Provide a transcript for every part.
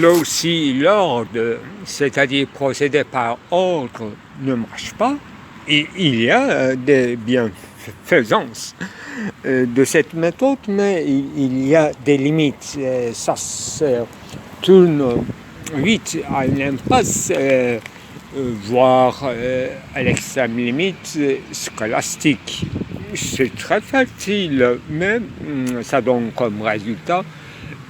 là aussi, l'ordre, c'est-à-dire procéder par ordre, ne marche pas. Et il y a des bienfaisances de cette méthode, mais il y a des limites. Ça se tourne vite à une impasse, voire à l'extrême limite scolastique. C'est très facile, mais ça donne comme résultat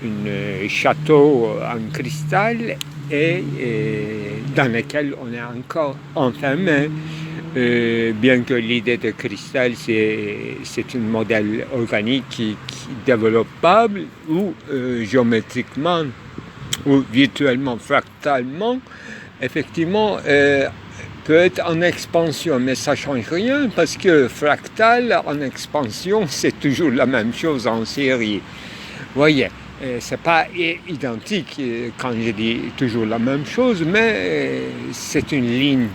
un château en cristal et dans lequel on est encore enfermé. Bien que l'idée de cristal, c'est un modèle organique qui est développable ou géométriquement ou virtuellement, fractalement, effectivement, peut être en expansion, mais ça ne change rien parce que fractal en expansion, c'est toujours la même chose en série. Vous voyez, c'est pas identique quand je dis toujours la même chose, mais c'est une ligne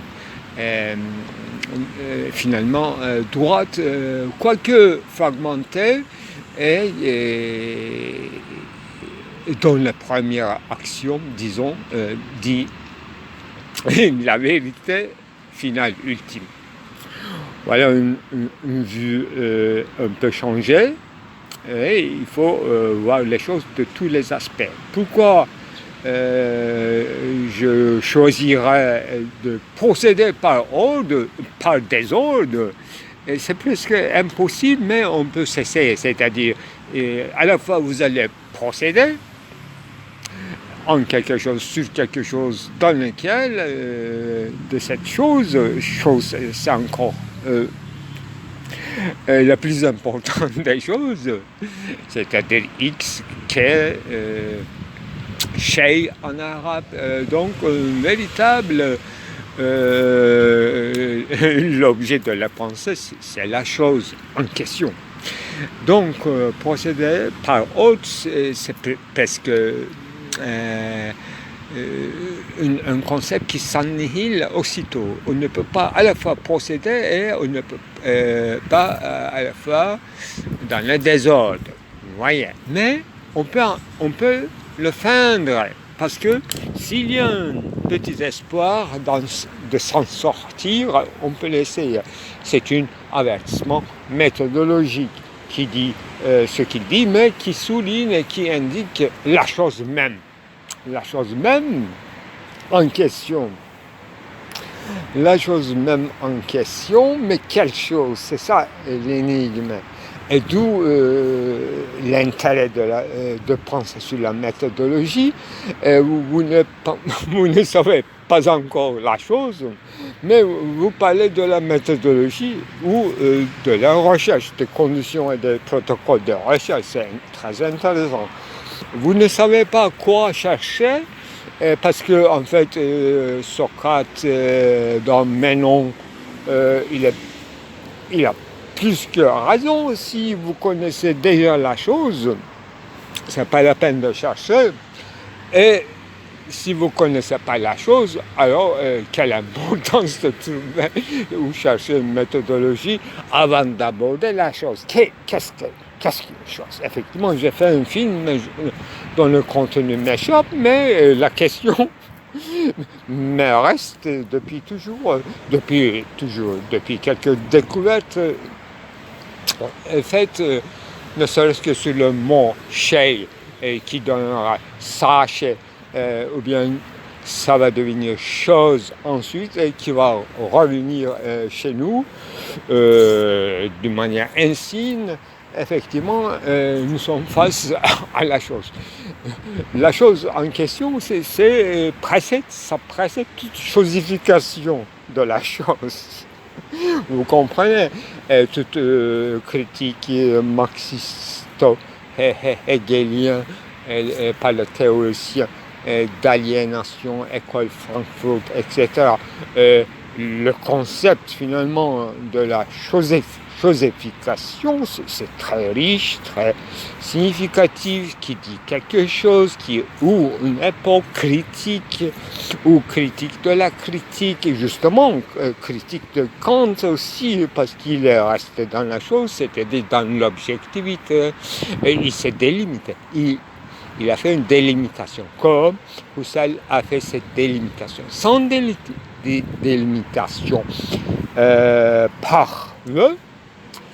finalement droite, quoique fragmentée, et dont la première action, disons, dit la vérité finale, ultime. Voilà une vue un peu changée, et il faut voir les choses de tous les aspects. Pourquoi je choisirais de procéder par ordre, par désordre? C'est presque impossible, mais on peut s'essayer. C'est-à-dire, à la fois vous allez procéder en quelque chose, sur quelque chose dans lequel de cette chose c'est encore la plus importante des choses, c'est-à-dire X, K, Shay en arabe, donc un véritable l'objet de la pensée, c'est la chose en question. Donc procéder par ordre, c'est presque un concept qui s'annihile aussitôt. On ne peut pas à la fois procéder et on ne peut pas à la fois dans le désordre. Vous voyez. Mais on peut le feindre parce que s'il y a un petit espoir de s'en sortir, on peut l'essayer. C'est un avertissement méthodologique qui dit ce qu'il dit, mais qui souligne et qui indique la chose même. La chose même en question. La chose même en question, mais quelle chose? C'est ça l'énigme. Et d'où l'intérêt de penser sur la méthodologie. Vous ne savez pas encore la chose, mais vous parlez de la méthodologie ou de la recherche, des conditions et des protocoles de recherche. C'est très intéressant. Vous ne savez pas quoi chercher, parce que en fait, Socrate, dans Ménon, il a plus que raison. Si vous connaissez déjà la chose, c'est pas la peine de chercher. Et si vous ne connaissez pas la chose, alors quelle importance de trouver ou chercher une méthodologie avant d'aborder la chose. Qu'est-ce qu'une chose? Effectivement, j'ai fait un film dont le contenu m'échappe, mais la question me reste depuis quelques découvertes faites, ne serait-ce que sur le mot « shay » qui donnera « sachez », ou bien ça va devenir chose ensuite et qui va revenir chez nous d'une manière insigne. Effectivement, nous sommes face à la chose. La chose en question, ça précède toute chosification de la chose. Vous comprenez, toute critique marxisto-hégélien par le théoricien d'aliénation, école Francfort, etc. Le concept finalement de la chosification, c'est très riche, très significatif, qui dit quelque chose, qui ouvre une époque critique, ou critique de la critique, et justement critique de Kant aussi, parce qu'il est resté dans la chose, c'est-à-dire dans l'objectivité, et il s'est délimité. il a fait une délimitation, comme Husserl a fait cette délimitation. Sans délimitation par le,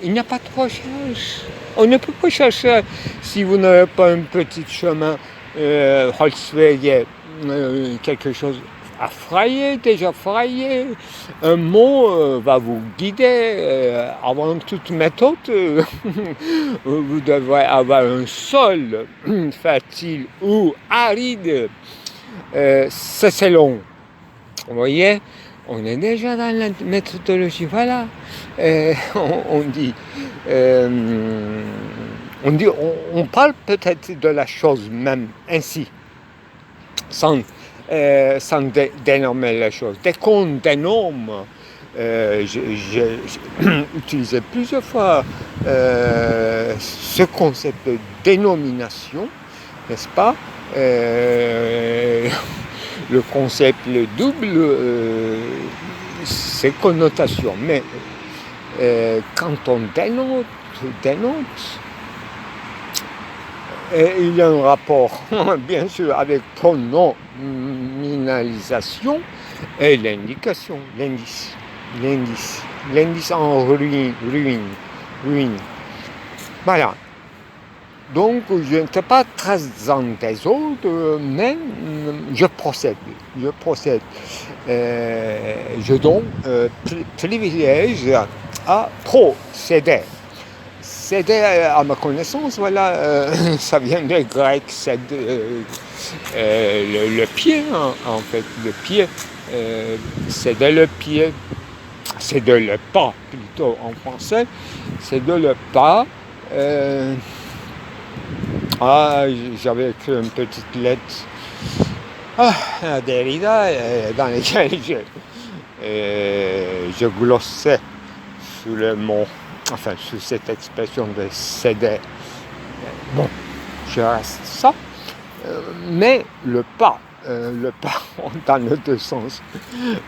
il n'y a pas de recherche. On ne peut pas chercher si vous n'avez pas un petit chemin Holzweg, quelque chose à frayer, déjà frayé. Un mot va vous guider. Avant toute méthode, vous devrez avoir un sol fertile ou aride. C'est long. Vous voyez, on est déjà dans la méthodologie. Voilà. On parle peut-être de la chose même ainsi, sans dénommer les choses. Dès qu'on dénomme, j'ai utilisé plusieurs fois ce concept de dénomination, n'est-ce pas? Le concept, le double, c'est connotation. Mais quand on dénote, il y a un rapport, bien sûr, avec pronominalisation et l'indication, l'indice en ruine. Voilà. Donc, je n'étais pas très en désordre, mais je procède. Je donne privilège à procéder. Céder à ma connaissance, voilà, ça vient du grec, le pied, hein, en fait, le pied, céder le pied, céder le pas, plutôt en français, céder le pas. J'avais écrit une petite lettre à Derrida dans laquelle je glossais sous le mot, sous cette expression de céder. Bon, je reste ça, mais le pas dans les deux sens,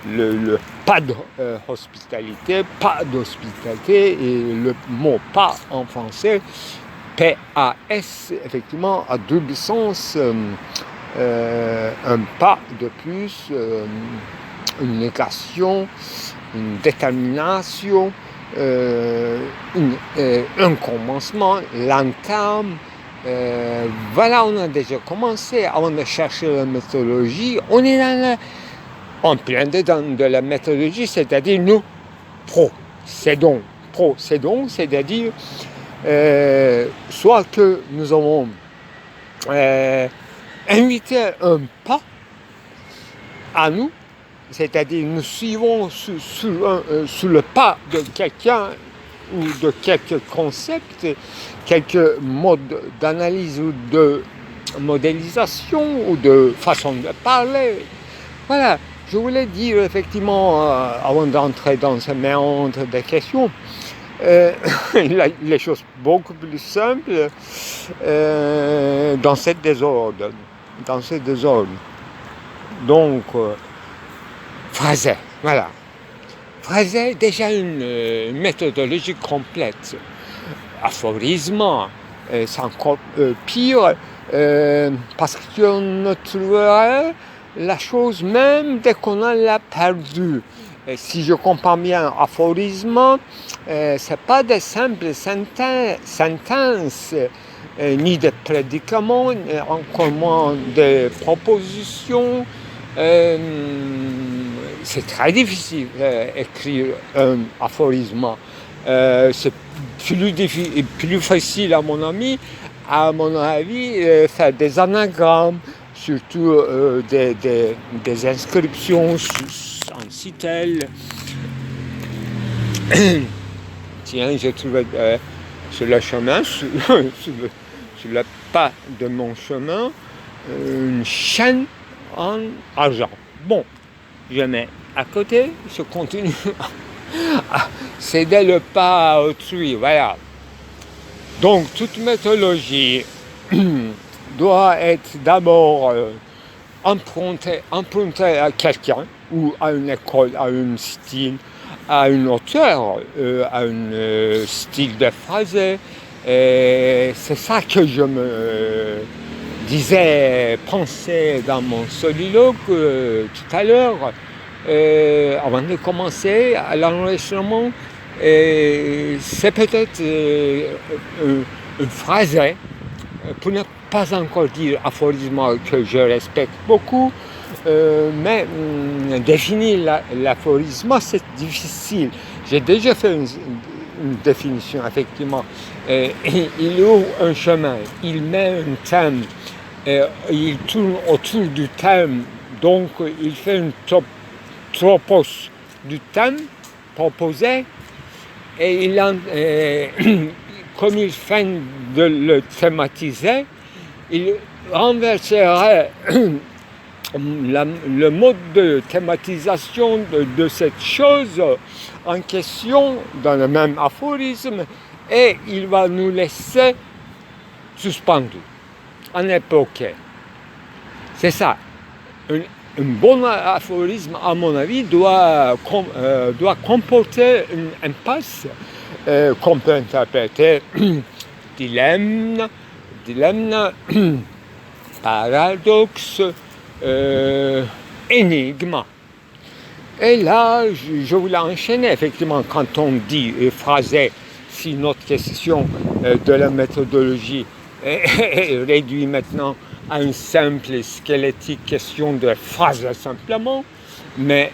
le pas d'hospitalité, pas d'hospitalité, et le mot pas en français, P-A-S, effectivement, à double sens, un pas de plus, une négation, une détermination, un commencement, l'entame. Voilà, on a déjà commencé avant de chercher la méthodologie. On est en plein dedans de la méthodologie, c'est-à-dire nous procédons, c'est-à-dire soit que nous avons invité un pas à nous, c'est-à-dire nous suivons sous le pas de quelqu'un ou de quelques concepts, quelques modes d'analyse ou de modélisation ou de façon de parler. Voilà, je voulais dire effectivement, avant d'entrer dans ce méandre des questions, les choses beaucoup plus simples dans ce désordre. Donc, Fraser, voilà. Fraser, déjà une méthodologie complète. Aphorisme, c'est encore pire, parce qu'on ne trouverait la chose même dès qu'on l'a perdue. Si je comprends bien, aphorisme, c'est pas des simples sentences, ni des prédicaments, encore moins des propositions. C'est très difficile d'écrire un aphorisme. C'est plus facile à mon avis, faire des anagrammes, surtout des inscriptions en citel. Tiens, j'ai trouvé sur le chemin, sur le pas de mon chemin, une chaîne en argent. Bon, je mets à côté, je continue à céder le pas à autrui, voilà. Donc, toute méthodologie doit être d'abord empruntée à quelqu'un, ou à une école, à un style, à un auteur, à un style de phrase. Et c'est ça que je me pensais dans mon soliloque tout à l'heure, avant de commencer à l'enregistrement, c'est peut-être une phrase, pour ne pas encore dire aphorisme que je respecte beaucoup, mais définir l'aphorisme, c'est difficile. J'ai déjà fait une définition, effectivement. Il ouvre un chemin, il met un thème, il tourne autour du thème, donc il fait une tropos du thème proposé, et comme il fait de le thématiser, il renverserait le mode de thématisation de cette chose en question dans le même aphorisme, et il va nous laisser suspendus, en époque. C'est ça. Un bon aphorisme, à mon avis, doit comporter une impasse qu'on peut interpréter dilemme, paradoxe, énigme. Et là, je voulais enchaîner, effectivement, quand on dit et phraser, si notre question de la méthodologie est réduite maintenant à une simple squelettique question de phrase simplement, mais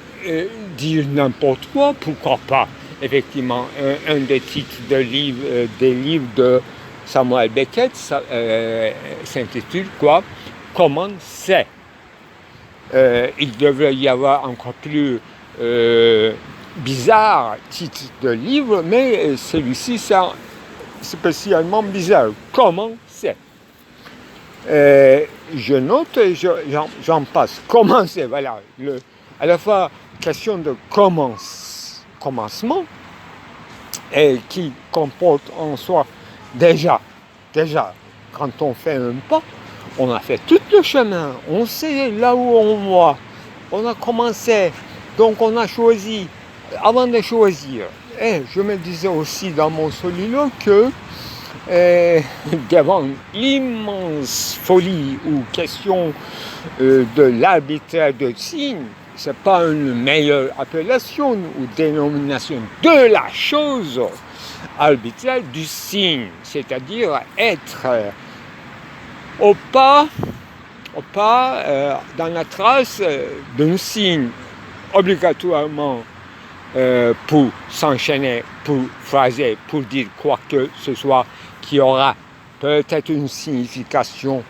dire n'importe quoi, pourquoi pas. Effectivement, un des titres des livres de Samuel Beckett s'intitule quoi? Comment c'est? Il devrait y avoir encore plus bizarre titre de livre, mais celui-ci c'est spécialement bizarre. Comment c'est? Je note et j'en passe. Comment c'est? Voilà. À la fois question de commencement et qui comporte en soi déjà, quand on fait un pas, on a fait tout le chemin, on sait là où on va, on a commencé, donc on a choisi, avant de choisir. Et je me disais aussi dans mon soliloque que devant l'immense folie ou question de l'arbitraire de signes, ce n'est pas une meilleure appellation ou dénomination de la chose arbitraire du signe, c'est-à-dire être au pas dans la trace d'un signe obligatoirement pour s'enchaîner, pour phraser, pour dire quoi que ce soit qui aura peut-être une signification,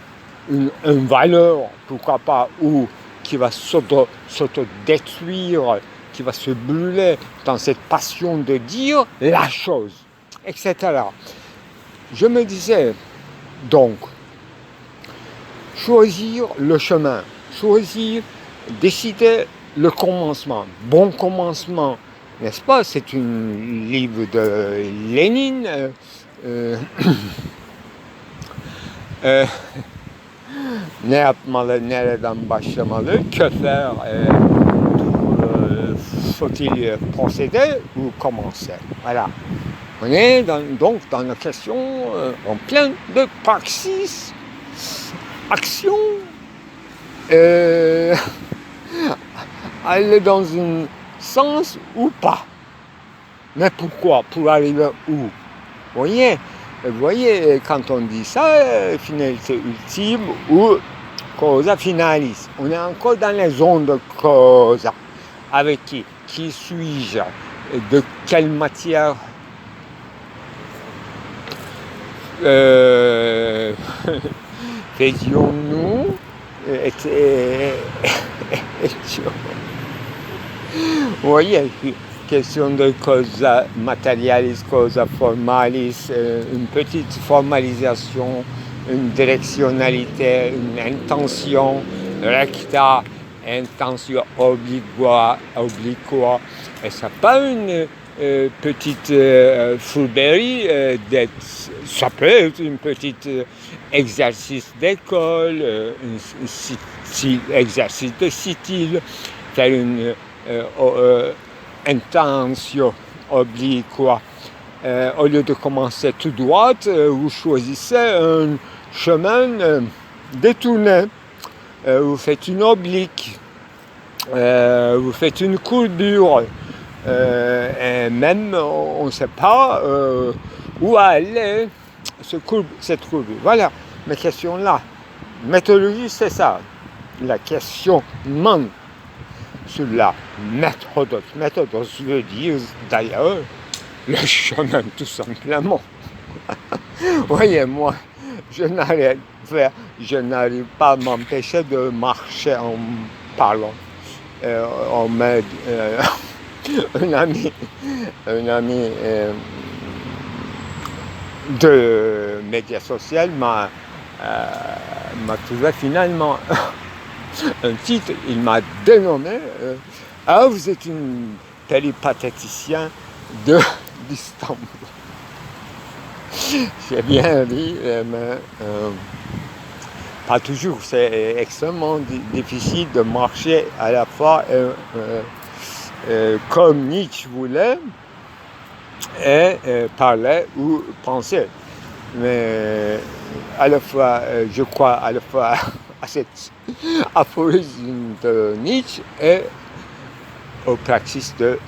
une valeur, pourquoi pas, ou qui va s'auto-détruire, qui va se brûler dans cette passion de dire la chose, etc. Je me disais, donc, choisir le chemin, décider le commencement, bon commencement, n'est-ce pas? C'est un livre de Lénine. Ne yapmalı, nereden başlamalı, que faire, faut-il procéder ou commencer? Voilà. On est donc dans la question en plein de praxis, action, aller dans un sens ou pas. Mais pourquoi? Pour arriver où? Vous voyez, quand on dit ça, finalité ultime ou causa finalis, on est encore dans les zones de causa. Avec qui? Qui suis-je? De quelle matière? Faisions-nous? Vous voyez, question de causa materialis, causa formalis, une petite formalisation, une directionnalité, une intention recta, intention obliqua, et ça pas une petite fourberie ça peut être une petite exercice d'école, un exercice de style, faire une intention obliqua. Au lieu de commencer tout droit, vous choisissez un chemin détournez, vous faites une oblique, vous faites une courbure, et même on ne sait pas où aller cette courbure. Voilà mes questions là. Méthodologie, c'est ça. La questionnement sur la méthode. Méthode veut dire d'ailleurs le chemin tout simplement. Voyez, moi, je n'arrive pas à m'empêcher de marcher en parlant. Un ami de médias sociaux m'a trouvé finalement un titre. Il m'a dénommé ah, vous êtes une péripatéticien d'Istanbul. J'ai bien ri, mais pas toujours. C'est extrêmement difficile de marcher à la fois comme Nietzsche voulait et parler ou penser. Mais à la fois, je crois à la fois à cette aphorisme de Nietzsche et aux praxis de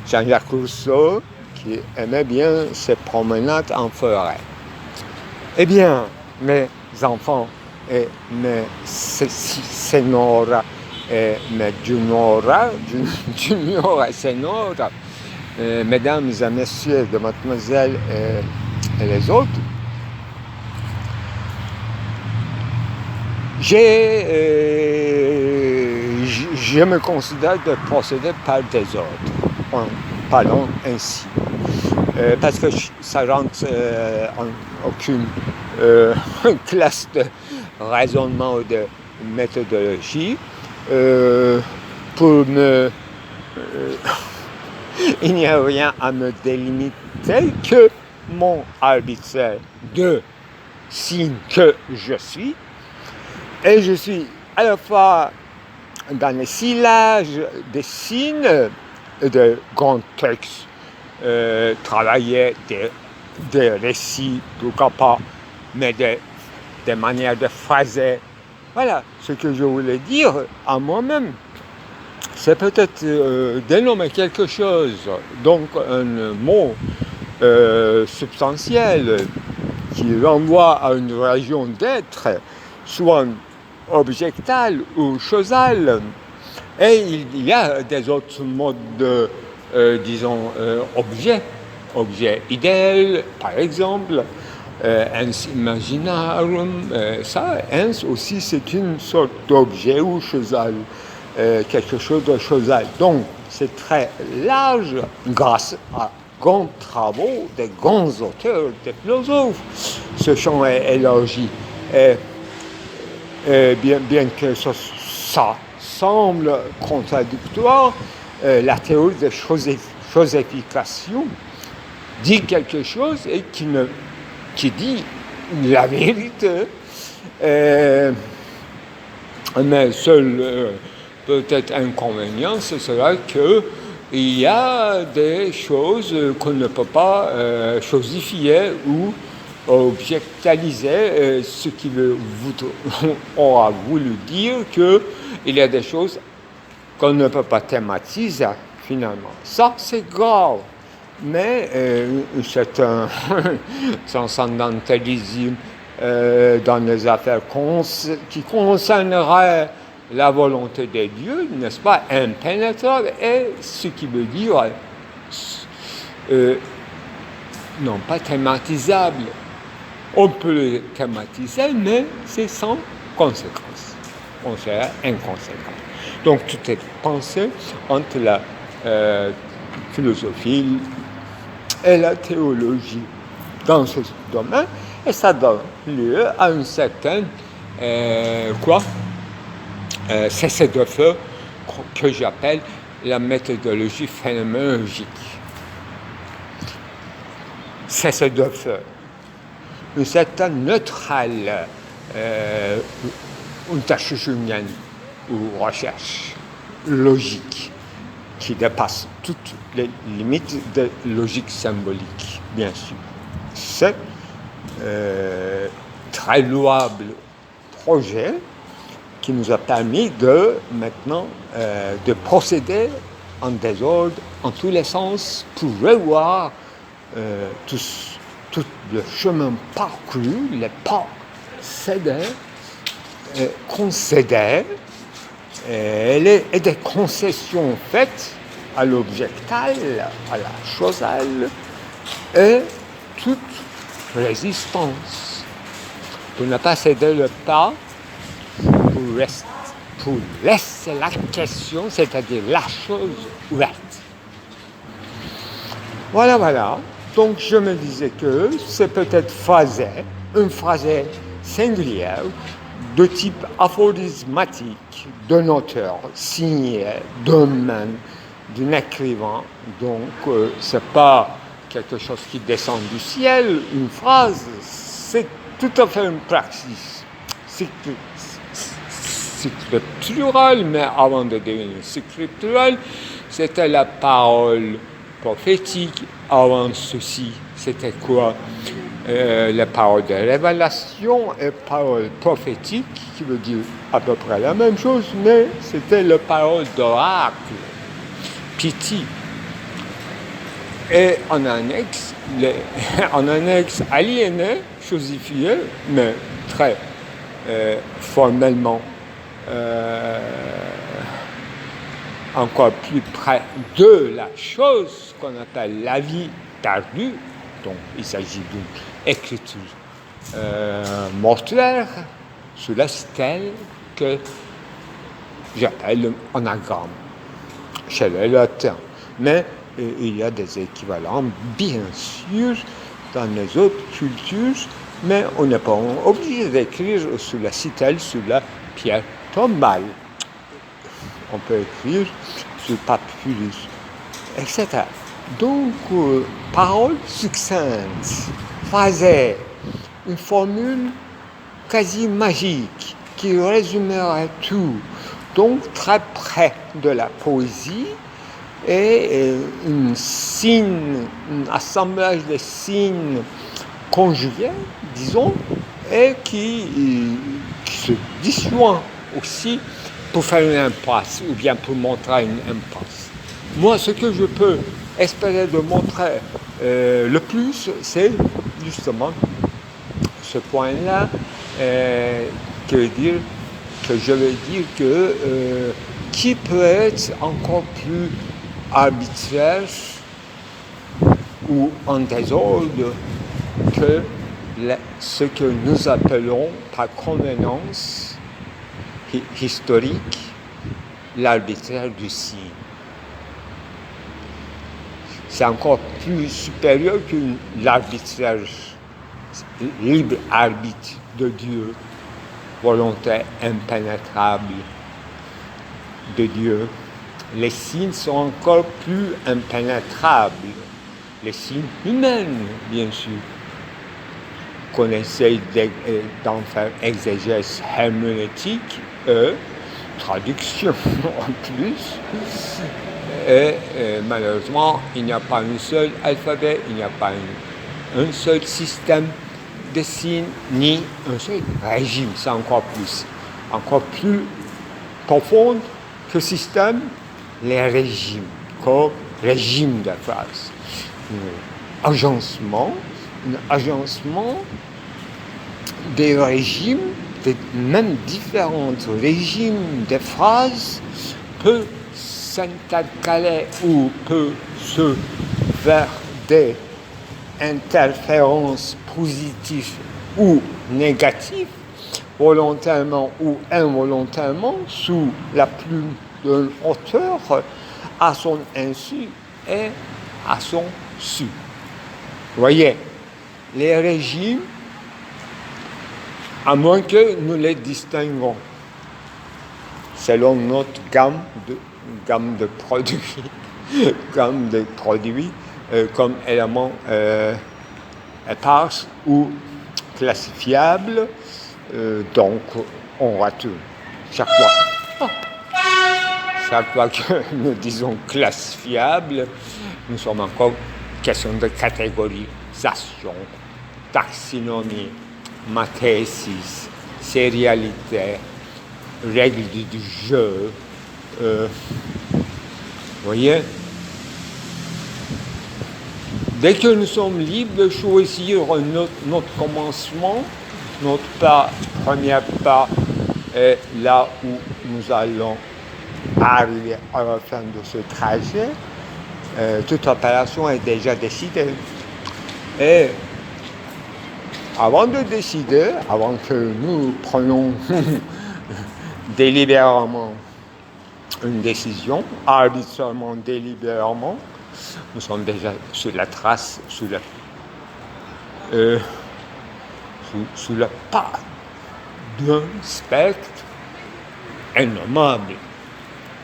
Jean-Jacques Rousseau, qui aimait bien ses promenades en forêt. Eh bien, mes enfants et mes sénora et mes juniora et sénora, mesdames et messieurs de mademoiselle et les autres, je me considère de procéder par désordre, en parlant ainsi. Parce que ça rentre en aucune classe de raisonnement ou de méthodologie. Il n'y a rien à me délimiter que mon arbitraire de signe que je suis. Et je suis à la fois dans les syllages des signes de grands textes, travailler des récits, pourquoi pas, mais des manières de phraser. Voilà ce que je voulais dire à moi-même. C'est peut-être dénommer quelque chose, donc un mot substantiel qui renvoie à une région d'être, soit objectale ou causale. Et il y a des autres modes de, disons, objet idéal, par exemple, ens imaginarum, ça, ens aussi, c'est une sorte d'objet ou causal, quelque chose de causal. Donc, c'est très large grâce à grands travaux des grands auteurs, des philosophes. Ce champ est élargi. Bien que ça semble contradictoire, la théorie de chosification dit quelque chose et qui dit la vérité. Mais seul peut-être inconvénient, ce sera qu'il y a des choses qu'on ne peut pas chosifier ou objectaliser, ce qui aura voulu dire qu'il y a des choses qu'on ne peut pas thématiser finalement. Ça, c'est grave. Mais c'est un transcendantalisme dans les affaires qui concerneraient la volonté de Dieu, n'est-ce pas, impénétrable, et ce qui veut dire non pas thématisable. On peut le thématiser, mais c'est sans conséquence. On sera inconséquent. Donc tout est pensé entre la philosophie et la théologie dans ce domaine, et ça donne lieu à une certaine cessez de feu que j'appelle la méthodologie phénoménologique. Cessez de feu. Une certaine neutrale Untersuchungen ou recherche logique qui dépasse toutes les limites de logique symbolique, bien sûr. C'est très louable projet qui nous a permis de maintenant de procéder en désordre en tous les sens pour revoir tout le chemin parcouru, les pas cédés, concédés, et des concessions faites à l'objectal, à la chosale, et toute résistance. Pour ne pas céder le pas, pour laisser la question, c'est-à-dire la chose ouverte. Voilà. Donc je me disais que c'est peut-être une phrase singulière, de type aphorismatique, d'un auteur signé, d'un même, d'un écrivain. Donc c'est pas quelque chose qui descend du ciel, une phrase, c'est tout à fait une praxis. C'est scriptural, mais avant de devenir scriptural, c'était la parole prophétique. Avant ceci, c'était quoi? La parole de révélation et parole prophétique, qui veut dire à peu près la même chose, mais c'était la parole d'oracle, piti. Et en annexe aliéné, chosifié, mais très formellement encore plus près de la chose qu'on appelle la vie perdue. Donc il s'agit d'une écriture mortuaire sous la stèle que j'appelle anagramme chez les latins. Mais il y a des équivalents, bien sûr, dans les autres cultures, mais on n'est pas obligé d'écrire sous la stèle, sous la pierre tombale. On peut écrire sur papyrus, etc. Donc, parole succincte, phasée, une formule quasi magique qui résumerait tout. Donc, très près de la poésie et un assemblage de signes conjugués, disons, et qui se disjoint aussi pour faire une impasse ou bien pour montrer une impasse. Moi, ce que je peux espérer de montrer le plus, c'est justement ce point-là que je veux dire que qui peut être encore plus arbitraire ou en désordre que ce que nous appelons par convenance historique l'arbitraire du signe. C'est encore plus supérieur que l'arbitraire, libre arbitre de Dieu, volonté impénétrable de Dieu. Les signes sont encore plus impénétrables. Les signes humains, bien sûr, qu'on essaye d'en faire exégèse herméneutique et traduction en plus. Et malheureusement, il n'y a pas un seul alphabet, il n'y a pas un seul système de signes, ni un seul régime. C'est encore plus profond que système, les régimes, comme régime de phrase. Un agencement des régimes, même différents régimes de phrases, peut s'intercaler ou peut se vers des interférences positives ou négatives, volontairement ou involontairement, sous la plume d'un auteur, à son insu et à son su. Vous voyez, les régimes, à moins que nous les distinguons selon notre gamme de produits, comme éléments épars ou classifiables, donc on retourne chaque fois que nous disons classifiable, nous sommes encore question de catégorisation, taxonomie, mathésis, sérialité, règles du jeu. Vous voyez? Dès que nous sommes libres de choisir notre commencement, notre premier pas est là où nous allons arriver à la fin de ce trajet, toute opération est déjà décidée. Et avant de décider, avant que nous prenions délibérément une décision, arbitrairement, délibérément, nous sommes déjà sur la trace, sous le pas d'un spectre innommable.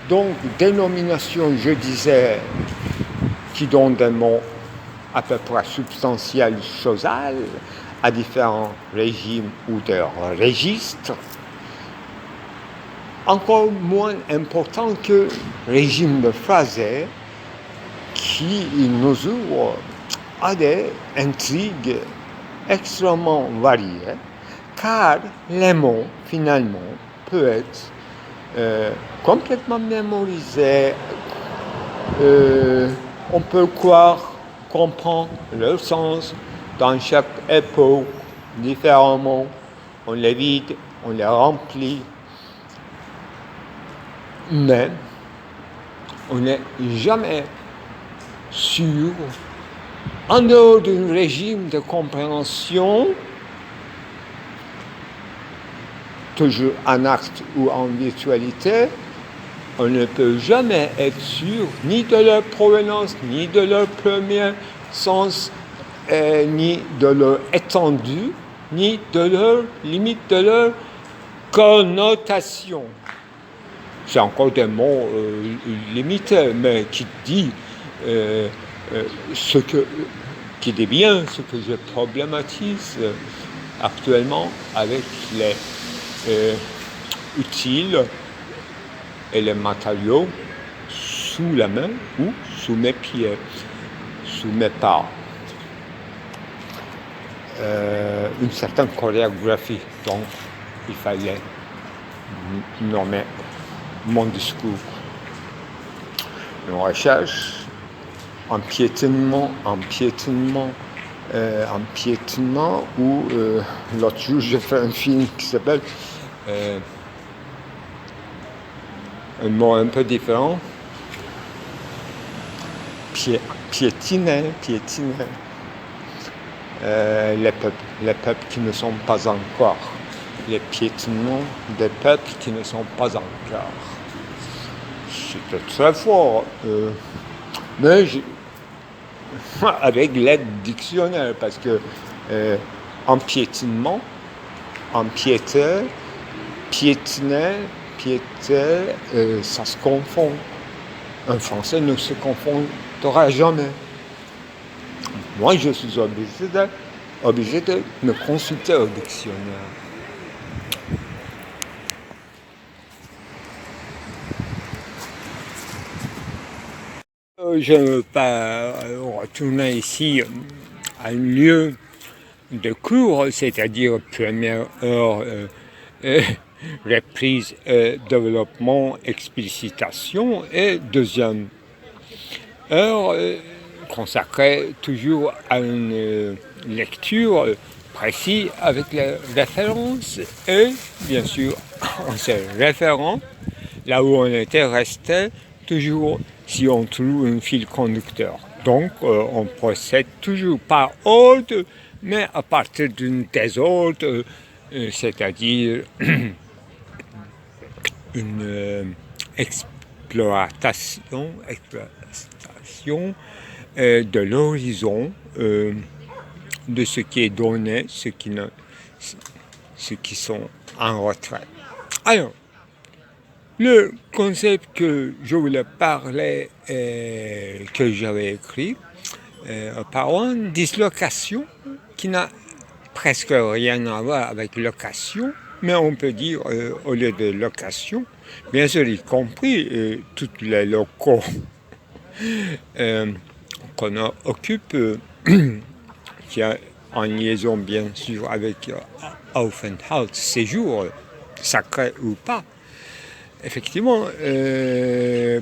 Donc, dénomination, je disais, qui donne des mots à peu près substantiels, causal, à différents régimes ou de registres, encore moins important que régime de phrasé qui nous ouvre à des intrigues extrêmement variées, car les mots, finalement, peuvent être complètement mémorisés. On peut comprendre leur sens dans chaque époque différemment. On les vide, on les remplit, mais on n'est jamais sûr, en dehors d'un régime de compréhension, toujours en acte ou en virtualité, on ne peut jamais être sûr ni de leur provenance, ni de leur premier sens, ni de leur étendue, ni de leur limite, de leur connotation. C'est encore des mots limités, mais qui dit qui dit bien ce que je problématise actuellement avec les utiles et les matériaux sous la main ou sous mes pieds, sous mes pas. Une certaine chorégraphie, donc il fallait nommer mon discours. Une recherche, un piétinement, où l'autre jour j'ai fait un film qui s'appelle un mot un peu différent, piétiner, les peuples qui ne sont pas encore, les piétinements des peuples qui ne sont pas encore. C'était très fort, mais avec l'aide dictionnaire, parce que empiétinement, empiéter, piétiner, ça se confond. Un Français ne se confondra jamais. Moi, je suis obligé de me consulter au dictionnaire. Je ne veux pas retourner ici à un lieu de cours, c'est-à-dire première heure, reprise, développement, explicitation, et deuxième heure consacrée toujours à une lecture précise avec les références et bien sûr on se référant là où on était resté, toujours si on trouve un fil conducteur. Donc on procède toujours par ordre, mais à partir d'un désordre, c'est-à-dire une exploitation de l'horizon, de ce qui est donné, ceux qui sont en retrait. Alors, le concept que je voulais parler, que j'avais écrit auparavant, dislocation, qui n'a presque rien à voir avec location, mais on peut dire au lieu de location, bien sûr y compris tous les locaux qu'on occupe, qui en liaison bien sûr avec Aufenthalt, séjour, sacré ou pas. Effectivement,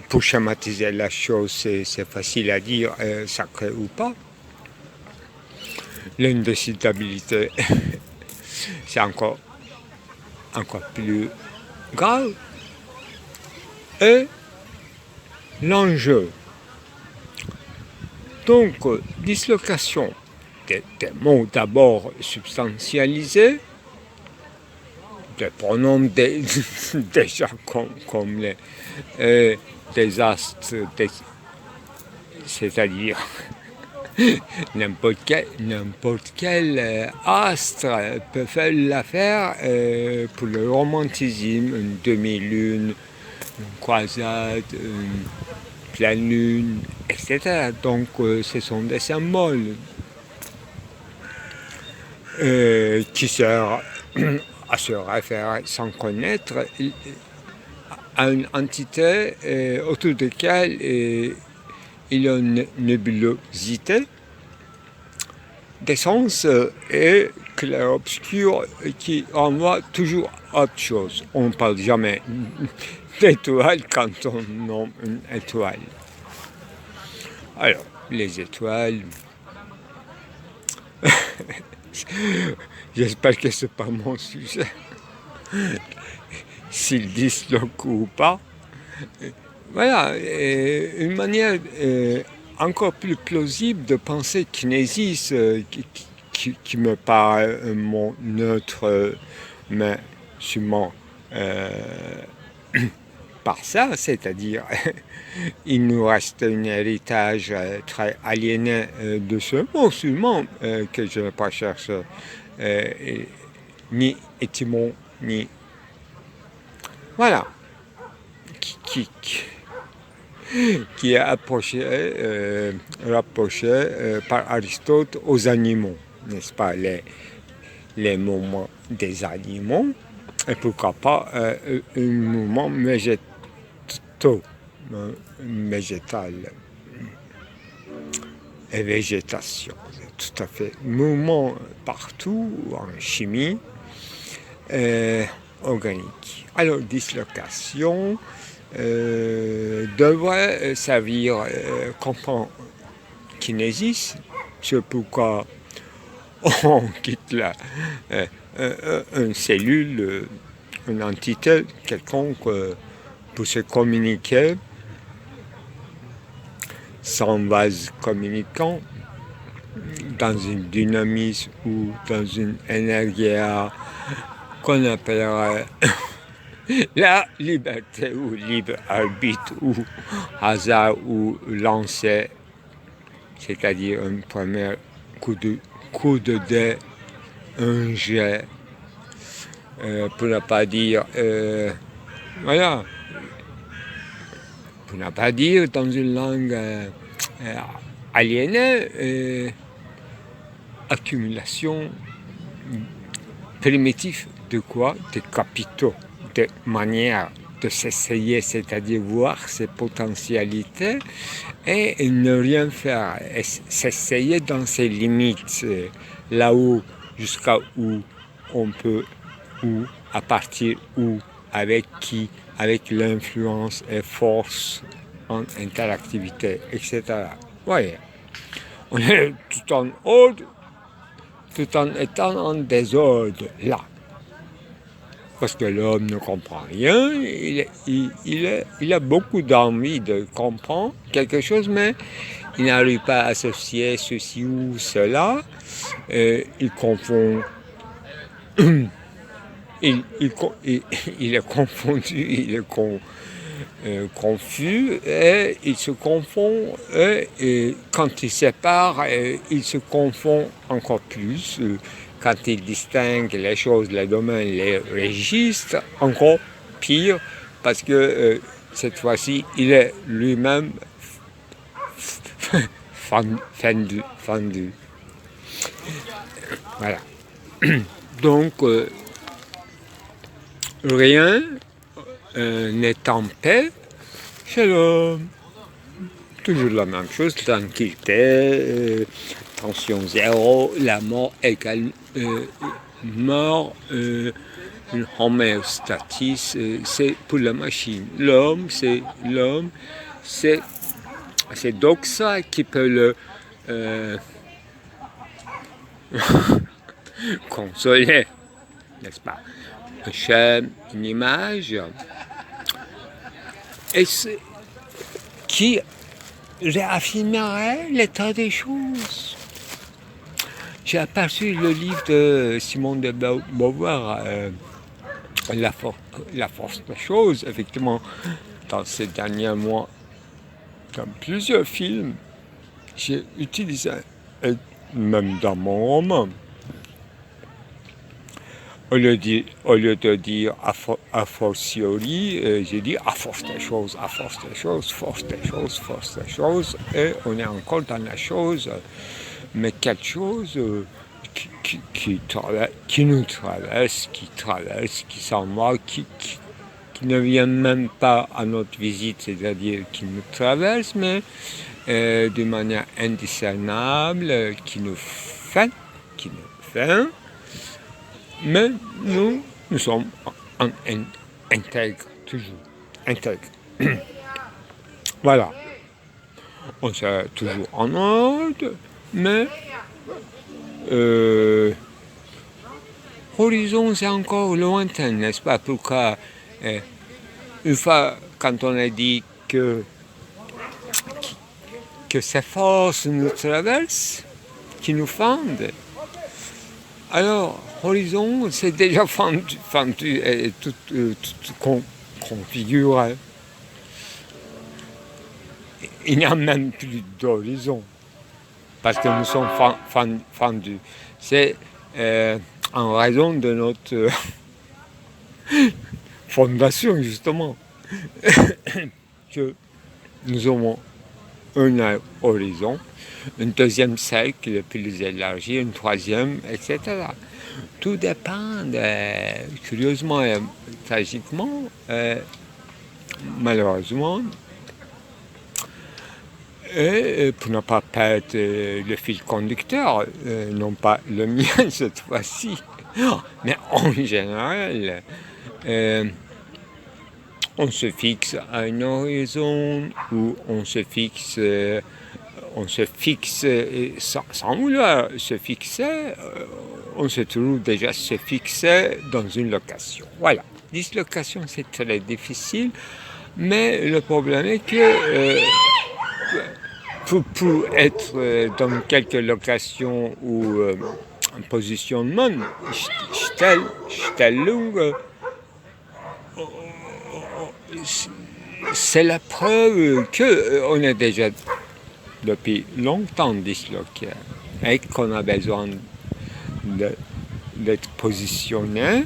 pour schématiser la chose, c'est facile à dire, sacré ou pas. L'indécidabilité, c'est encore plus grave. Et l'enjeu. Donc, dislocation des mots d'abord substantialisés, des pronoms déjà comme les astres, c'est-à-dire n'importe quel astre peut faire l'affaire pour le romantisme, une demi-lune, une croisade, une pleine lune, etc. Donc ce sont des symboles qui servent à se référer sans connaître à une entité autour de laquelle il y a une nébulosité des sens et clair-obscur qui renvoie toujours à autre chose. On ne parle jamais d'étoiles quand on nomme une étoile. Alors, les étoiles, j'espère que ce n'est pas mon sujet, s'ils disloquent ou pas. Voilà, une manière encore plus plausible de penser kinésis qui me paraît un mot neutre, mais sûrement par ça, c'est-à-dire il nous reste un héritage très aliéné de ce mot sûrement que je ne pas chercher ni étymon, ni... Voilà. Qui est rapproché par Aristote aux animaux, n'est-ce pas, les mouvements des animaux, et pourquoi pas un mouvement végétal, et végétation, tout à fait, mouvement partout en chimie organique. Alors, dislocation devrait servir comprendre kinésis, c'est pourquoi on quitte une cellule, une entité quelconque pour se communiquer sans vase communicant dans une dynamisme ou dans une énergie qu'on appellerait la liberté ou libre arbitre ou hasard ou lancer, c'est-à-dire un premier coup de dé, un jet, pour ne pas dire, voilà, pour ne pas dire dans une langue aliénée, accumulation primitive de quoi? Des capitaux, de manière de s'essayer, c'est-à-dire voir ses potentialités et ne rien faire, et s'essayer dans ses limites, là où, jusqu'à où on peut, où, à partir où, avec qui, avec l'influence et force en interactivité, etc. Voyez, on est tout en ordre, tout en étant en désordre, là. Parce que l'homme ne comprend rien, il a beaucoup d'envie de comprendre quelque chose, mais il n'arrive pas à associer ceci ou cela. Il confond, il est confondu, il est confus, et il se confond, et quand il sépare, il se confond encore plus. Quand il distingue les choses, les domaines, les registres, encore pire, parce que cette fois-ci, il est lui-même fendu. Voilà. Donc, rien n'est en paix chez l'homme. Toujours la même chose, tranquillité, tension zéro, la mort égale mort, une homéostatie, c'est pour la machine. L'homme, c'est donc ça qui peut le consoler, n'est-ce pas? Un schéma, une image, et qui réaffirmerait l'état des choses. J'ai aperçu le livre de Simone de Beauvoir, la force des choses, effectivement, dans ces derniers mois, dans plusieurs films, j'ai utilisé, même dans mon roman, au lieu de dire a fortiori, j'ai dit à force des choses, force des choses, et on est encore dans la chose, mais quelque chose qui nous traverse, qui s'en va, qui ne vient même pas à notre visite, c'est-à-dire qui nous traverse, mais de manière indiscernable, qui nous fait, mais nous sommes intègres, toujours intègres. Voilà. On est toujours en ordre, mais horizon, c'est encore lointain, n'est-ce pas? Pourquoi, une fois, quand on a dit que ces forces nous traversent, qui nous fendent, alors, horizon, c'est déjà fendu et tout configuré. Il n'y a même plus d'horizon, parce que nous sommes fendus. C'est en raison de notre fondation, justement, que nous avons un horizon, un deuxième cercle plus élargi, un troisième, etc. Tout dépend, curieusement et tragiquement, malheureusement, et pour ne pas perdre le fil conducteur, non pas le mien cette fois-ci, mais en général, on se fixe à un horizon où on se fixe sans vouloir se fixer, on se trouve déjà se fixer dans une location. Voilà. Dislocation, c'est très difficile, mais le problème est que pour être dans quelques locations ou un positionnement, Stellung, c'est la preuve qu'on est déjà depuis longtemps disloqué et qu'on a besoin d'être positionné.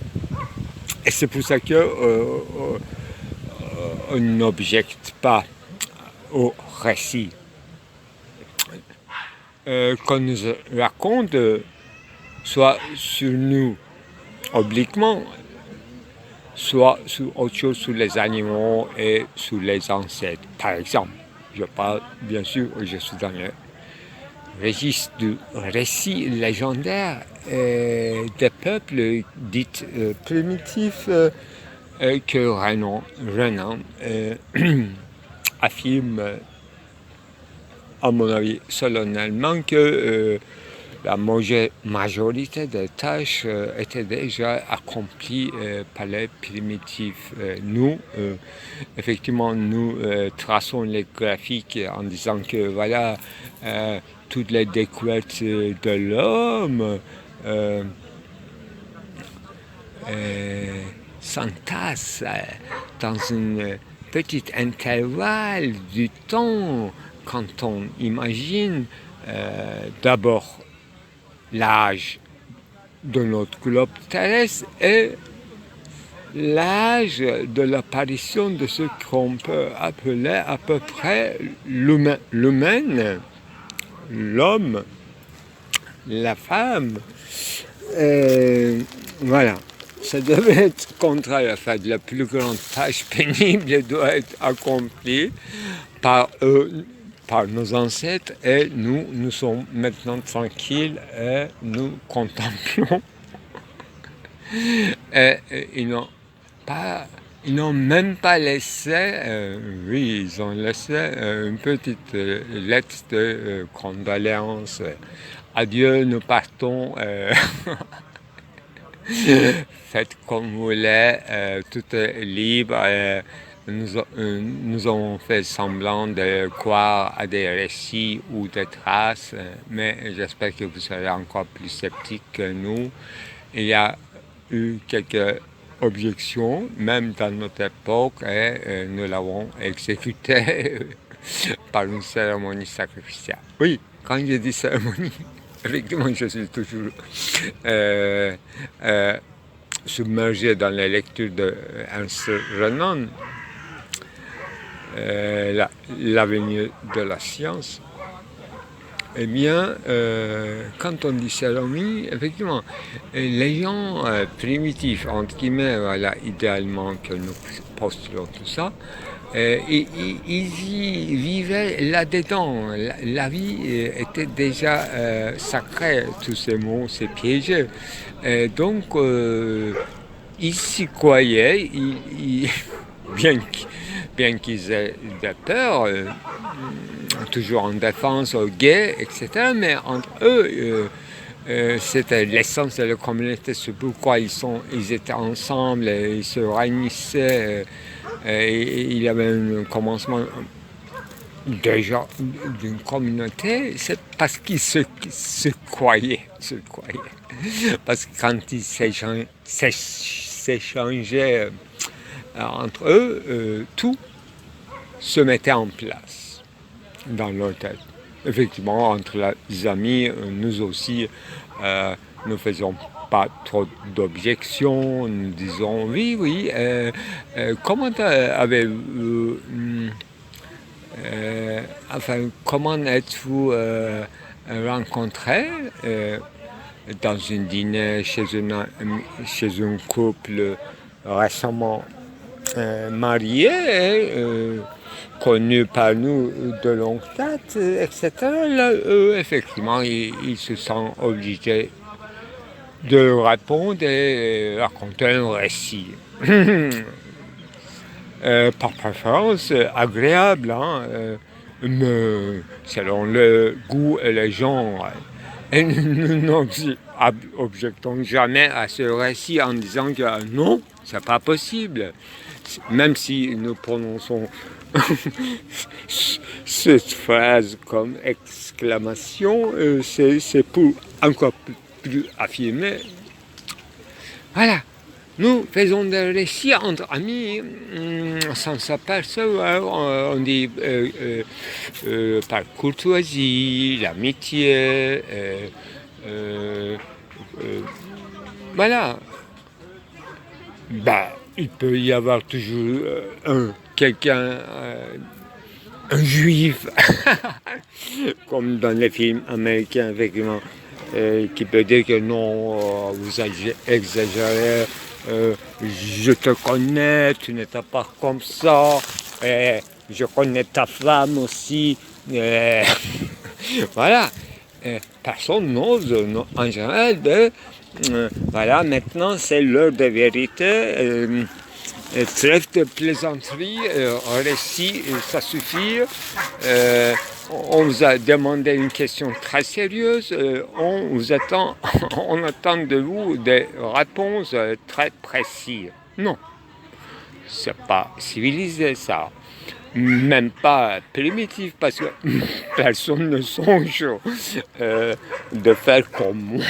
Et c'est pour ça qu'on n'objecte pas au récit qu'on nous raconte, soit sur nous obliquement, soit sur autre chose, sur les animaux et sur les ancêtres. Par exemple, je parle, bien sûr, je suis dans le registre du récit légendaire des peuples dits primitifs que Renan affirme, à mon avis, solennellement que la majorité des tâches étaient déjà accomplies par les primitifs. Nous, effectivement, nous traçons les graphiques en disant que voilà, toutes les découvertes de l'homme s'entassent dans un petit intervalle du temps quand on imagine d'abord l'âge de notre globe terrestre et l'âge de l'apparition de ce qu'on peut appeler à peu près l'humaine, l'homme, la femme. Voilà. Ça devait être contraire à faire. La plus grande tâche pénible doit être accomplie par eux par nos ancêtres et nous sommes maintenant tranquilles et nous contemplons. Et ils n'ont même pas laissé, oui, ils ont laissé une petite lettre de condoléances. Adieu, nous partons. Faites comme vous voulez, tout est libre. Nous avons fait semblant de croire à des récits ou des traces, mais j'espère que vous serez encore plus sceptiques que nous. Il y a eu quelques objections, même dans notre époque, et nous l'avons exécuté par une cérémonie sacrificielle. Oui, quand je dis cérémonie, effectivement, je suis toujours submergé dans la lecture d'Ernst Renan, l'avenir de la science. Eh bien, quand on dit cérémonie, effectivement, les gens primitifs, entre guillemets, voilà, idéalement que nous postulons tout ça, ils y vivaient là-dedans. La vie était déjà sacrée, tous ces mots, ces pièges. Donc, ils s'y croyaient, bien qu'ils aient de peur, toujours en défense aux gays, etc. Mais entre eux, c'était l'essence de la communauté, c'est pourquoi ils étaient ensemble, ils se réunissaient. Il y avait un commencement déjà d'une communauté, c'est parce qu'ils se croyaient. Parce que quand ils s'échangeaient entre eux, tout se mettait en place dans leur tête. Effectivement, entre les amis, nous aussi, nous faisons pas trop d'objections, nous disons oui, comment comment êtes-vous rencontrés dans un dîner chez un couple récemment marié, connu par nous de longue date, etc. Là, effectivement, ils se sentent obligés de répondre et raconter un récit. Par préférence agréable, mais selon le goût et le genre. Et nous n'objectons jamais à ce récit en disant que non, c'est pas possible. Même si nous prononçons cette phrase comme exclamation, c'est pour encore plus affirmer. Voilà. Nous faisons des récits entre amis sans s'apercevoir, on dit par courtoisie, l'amitié, voilà. Il peut y avoir toujours quelqu'un, un juif, comme dans les films américains, effectivement, qui peut dire que non, vous exagérez. Je te connais, tu n'étais pas comme ça, je connais ta femme aussi, voilà, personne n'ose en général voilà, maintenant c'est l'heure de vérité, trêve de plaisanterie, récit, ça suffit. On vous a demandé une question très sérieuse, on attend de vous des réponses très précises. Non, c'est pas civilisé ça, même pas primitif, parce que personne ne songe de faire comme moi.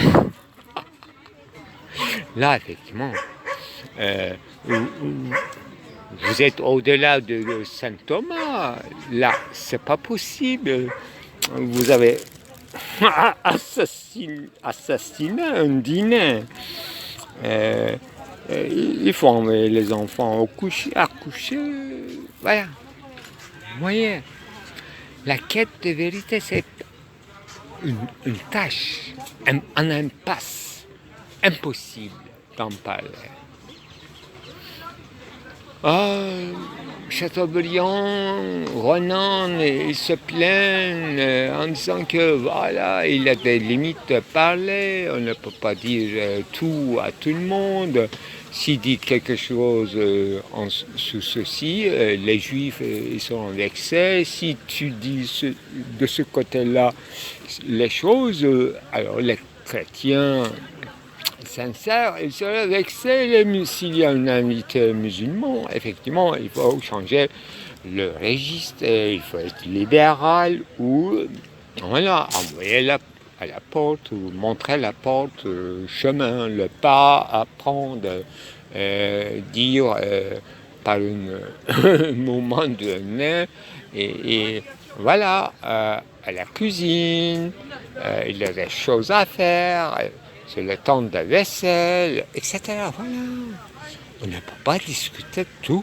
Là, effectivement, vous êtes au-delà de Saint Thomas. Là, c'est pas possible. Vous avez assassiné un dîner. Il faut envoyer les enfants à coucher. Voilà. Vous voyez, la quête de vérité, c'est une tâche, un impasse. Impossible d'en parler. Chateaubriand, Renan, ils se plaignent en disant que voilà, il a des limites de parler, on ne peut pas dire tout à tout le monde. S'il dit quelque chose sous ceci, les juifs ils sont vexés. Si tu dis de ce côté-là les choses, alors les chrétiens sincère, il serait vexé s'il y a un invité musulman. Effectivement, il faut changer le registre, il faut être libéral ou voilà, envoyer à la porte ou montrer la porte, chemin, le pas à prendre, dire par un moment donné et voilà, à la cuisine, il y a des choses à faire. C'est le temps de vaisselle, etc. Voilà. On ne peut pas discuter de tout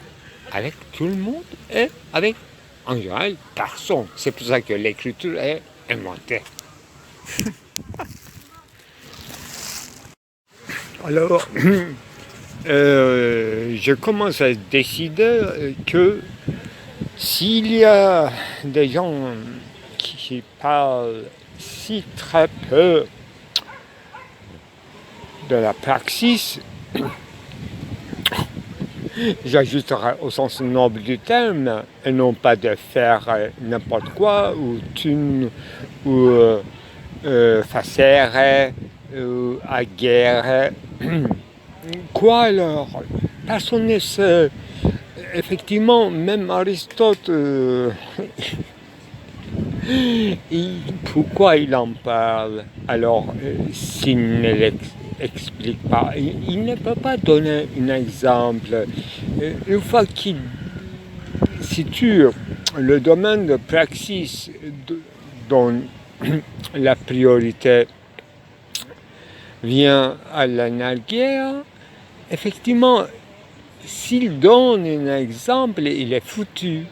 avec tout le monde et avec, en général, personne. C'est pour ça que l'écriture est inventée. Alors, je commence à décider que s'il y a des gens qui parlent si très peu de la praxis, j'ajouterai au sens noble du terme, et non pas de faire n'importe quoi, ou facere, ou aguerre. Quoi alors? Personne ne sait. Effectivement, même Aristote, pourquoi il en parle? Alors, s'il ne l'explique pas, il ne peut pas donner un exemple. Une fois qu'il situe le domaine de praxis dont la priorité vient à l'anarguère, effectivement, s'il donne un exemple, il est foutu.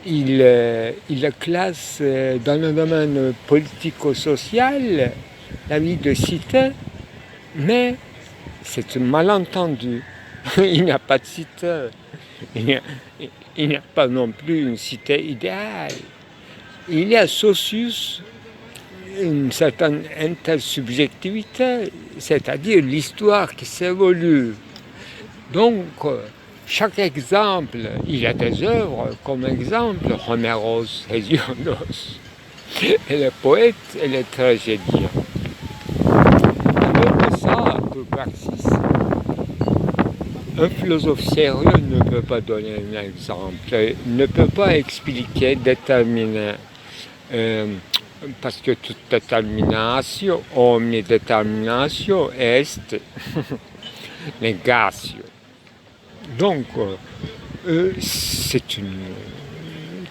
Il le classe dans le domaine politico-social, la vie de cité, mais c'est un malentendu. Il n'y a pas de cité. Il n'y a pas non plus une cité idéale. Il y a socius, une certaine intersubjectivité, c'est-à-dire l'histoire qui s'évolue. Donc, chaque exemple, il y a des œuvres comme exemple, Homéros, Hésiodos, et les poètes et les tragédiens. Alors ça, pour praxis, un philosophe sérieux ne peut pas donner un exemple, ne peut pas expliquer, déterminer, parce que toute détermination, omni determinatio est negatio. Donc, c'est une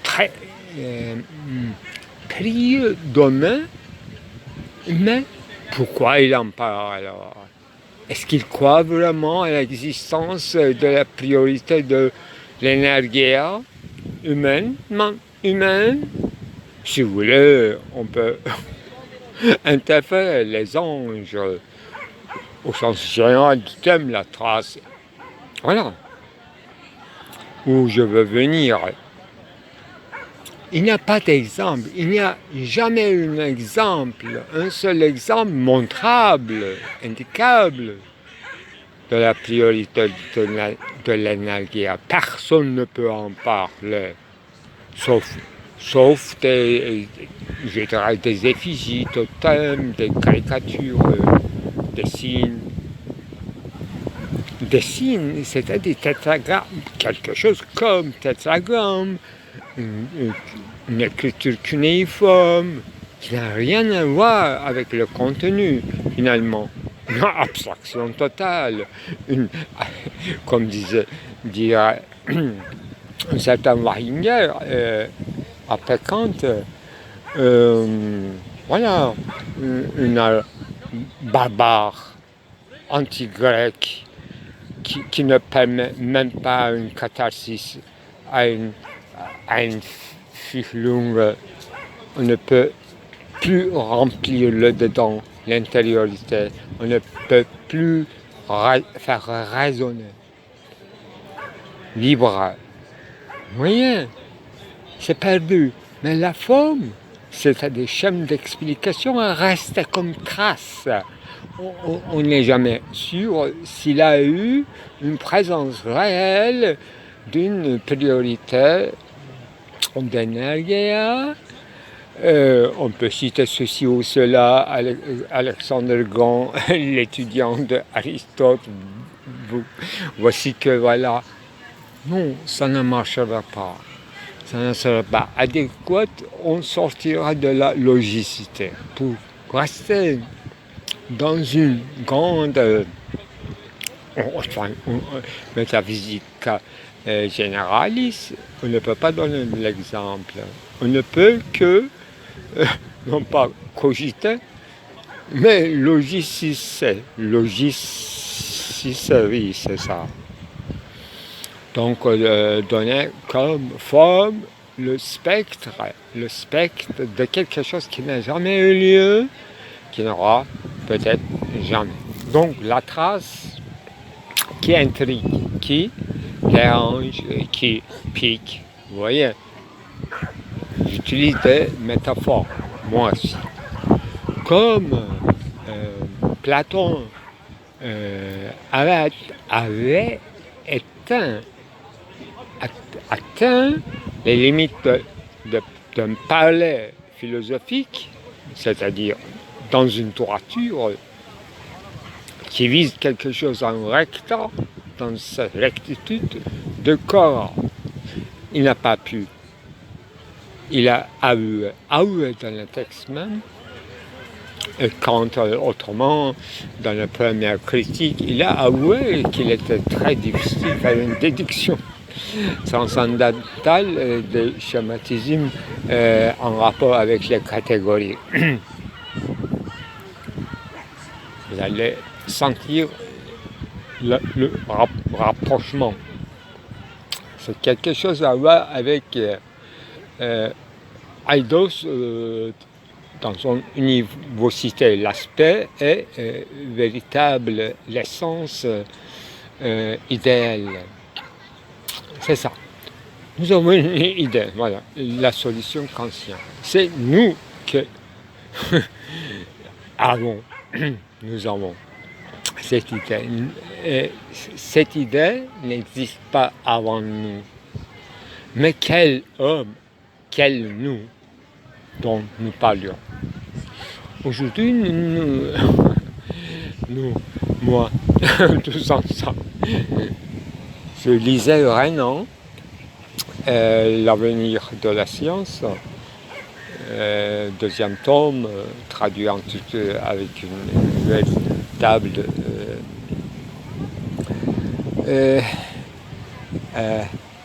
très prieux domaine, mais pourquoi il en parle alors? Est-ce qu'il croit vraiment à l'existence de la priorité de l'énergie humaine? Si vous voulez, on peut interférer les anges au sens général du thème, la trace. Voilà. Où je veux venir. Il n'y a pas d'exemple, il n'y a jamais un exemple, un seul exemple montrable, indicable de la priorité de l'énergie. Personne ne peut en parler, sauf des effigies, totems, des caricatures, des signes. Des signes, c'est-à-dire tétragrammes, quelque chose comme tétragramme, une écriture cunéiforme, qui n'a rien à voir avec le contenu, finalement. Une abstraction totale, comme dirait un certain Weininger, après Kant, voilà, une barbare anti-grecque, qui ne permet même pas une catharsis à une Fihlung. On ne peut plus remplir le dedans, l'intériorité. On ne peut plus faire raisonner. Libre Vous voyez, c'est perdu. Mais la forme, c'est des schèmes d'explication, elle reste comme trace. On n'est jamais sûr s'il a eu une présence réelle d'une priorité d'énergie. On peut citer ceci ou cela, Alexandre Grand, l'étudiant d'Aristote, voici que voilà. Non, ça ne marchera pas. Ça ne sera pas adéquat, on sortira de la logicité. Pour rester dans une grande métaphysique généraliste, on ne peut pas donner l'exemple. On ne peut que, non pas cogiter, mais logiciser. Logiciserie, c'est ça. Donc, donner comme forme le spectre de quelque chose qui n'a jamais eu lieu, qui n'aura peut-être jamais. Donc, la trace qui intrigue, qui dérange, qui pique. Vous voyez, j'utilise des métaphores, moi aussi. Comme Platon avait atteint les limites d'un palais philosophique, c'est-à-dire dans une droiture qui vise quelque chose en rectant, dans sa rectitude de corps. Il n'a pas pu. Il a avoué dans le texte même, et quand autrement, dans la première critique, il a avoué qu'il était très difficile de faire une déduction transcendantale des schématismes en rapport avec les catégories. Vous allez sentir le rapprochement. C'est quelque chose à voir avec Eidos dans son univocité. L'aspect est véritable, l'essence idéale. C'est ça. Nous avons une idée, voilà, la solution consciente. C'est nous que nous avons cette idée. Et cette idée n'existe pas avant nous. Mais quel homme, quel nous dont nous parlions. Aujourd'hui, nous, moi, tous ensemble, je lisais Renan, L'avenir de la science, deuxième tome, traduit en tout avec une véritable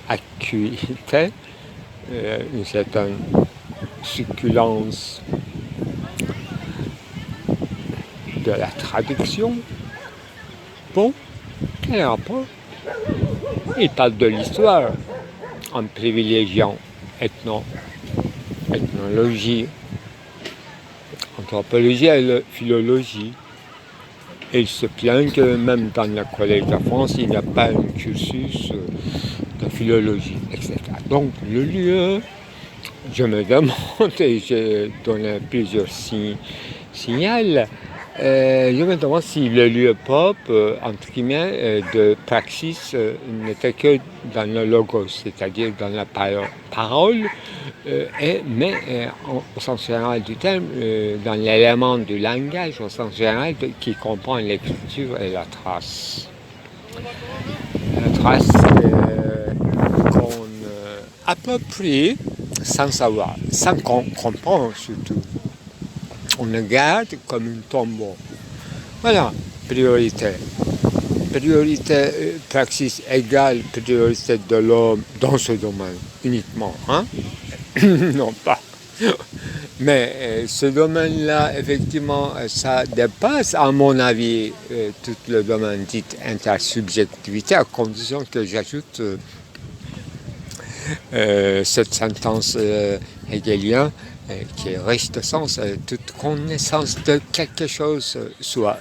acuité, une certaine succulence de la traduction. Bon, quel rapport? Il parle de l'histoire en privilégiant ethnologie, anthropologie et philologie. Et il se plaint que même dans le Collège de France, il n'y a pas un cursus de philologie, etc. Donc le lieu, je me demande, et j'ai donné plusieurs signaux, je me demande si le lieu pop, entre guillemets, de praxis n'était que dans le logos, c'est-à-dire dans la parole, mais au sens général du terme, dans l'élément du langage, au sens général, qui comprend l'écriture et la trace. La trace qu'on approprie sans savoir, sans comprendre surtout. On le garde comme un tombeau. Voilà, priorité. Priorité, praxis égale priorité de l'homme dans ce domaine, uniquement. Hein? Non pas. Mais ce domaine-là, effectivement, ça dépasse, à mon avis, tout le domaine dit intersubjectivité, à condition que j'ajoute cette sentence hegelienne qui est riche de sens. Toute connaissance de quelque chose, soit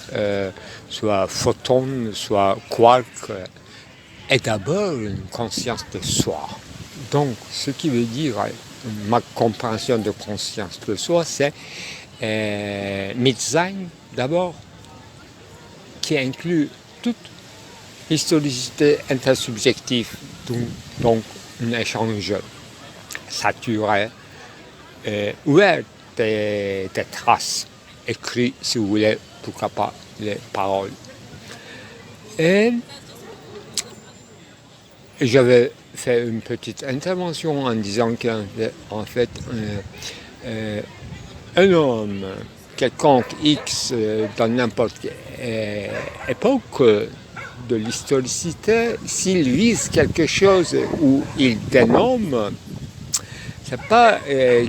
photon, soit quark, est d'abord une conscience de soi. Donc, ce qui veut dire, ma compréhension de conscience de soi, c'est Mitsein d'abord, qui inclut toute historicité intersubjective, donc un échange saturé, ouvert des traces, écrites si vous voulez, pourquoi pas les paroles. Et j'avais fait une petite intervention en disant qu'en fait, un homme quelconque X dans n'importe quelle époque de l'historicité, s'il vise quelque chose où il dénomme, c'est pas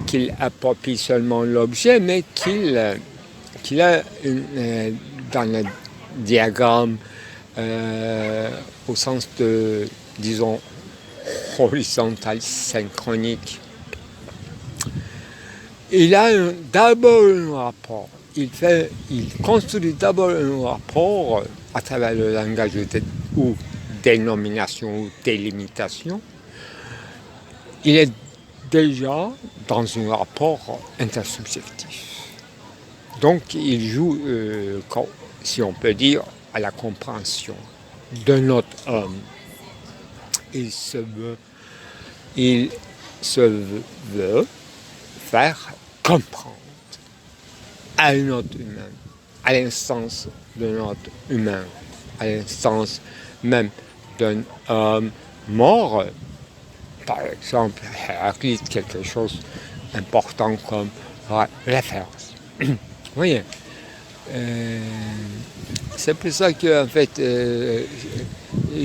qu'il approprie seulement l'objet, mais qu'il a dans le diagramme au sens de, disons, horizontal, synchronique. Il a d'abord un rapport. Il construit d'abord un rapport à travers le langage ou dénomination ou délimitation. Il est déjà dans un rapport intersubjectif. Donc il joue, si on peut dire, à la compréhension de notre homme. Il se veut faire comprendre à un autre humain, à l'instance de notre humain, à l'instance même d'un homme mort. Par exemple, Héraclite, quelque chose d'important comme référence. Vous voyez, c'est pour ça que en fait,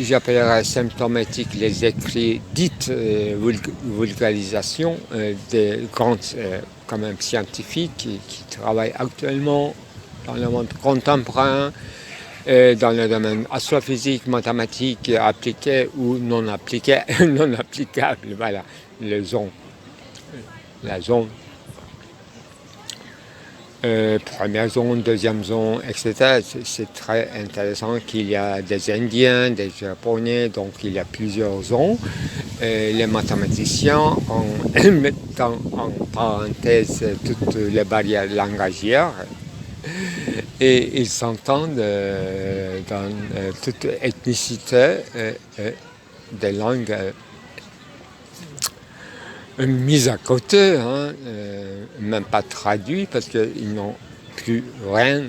j'appellerais symptomatiques les écrits dites vulgarisations des grands quand même scientifiques qui travaillent actuellement dans le monde contemporain, dans le domaine astrophysique, mathématique, appliqué ou non appliqué, non applicable, voilà, la zone. Première zone, deuxième zone, etc. C'est très intéressant qu'il y a des Indiens, des Japonais, donc il y a plusieurs zones. Les mathématiciens, en mettant en parenthèse toutes les barrières langagières, et ils s'entendent dans toute ethnicité des langues mises à côté, même pas traduites parce qu'ils n'ont plus rien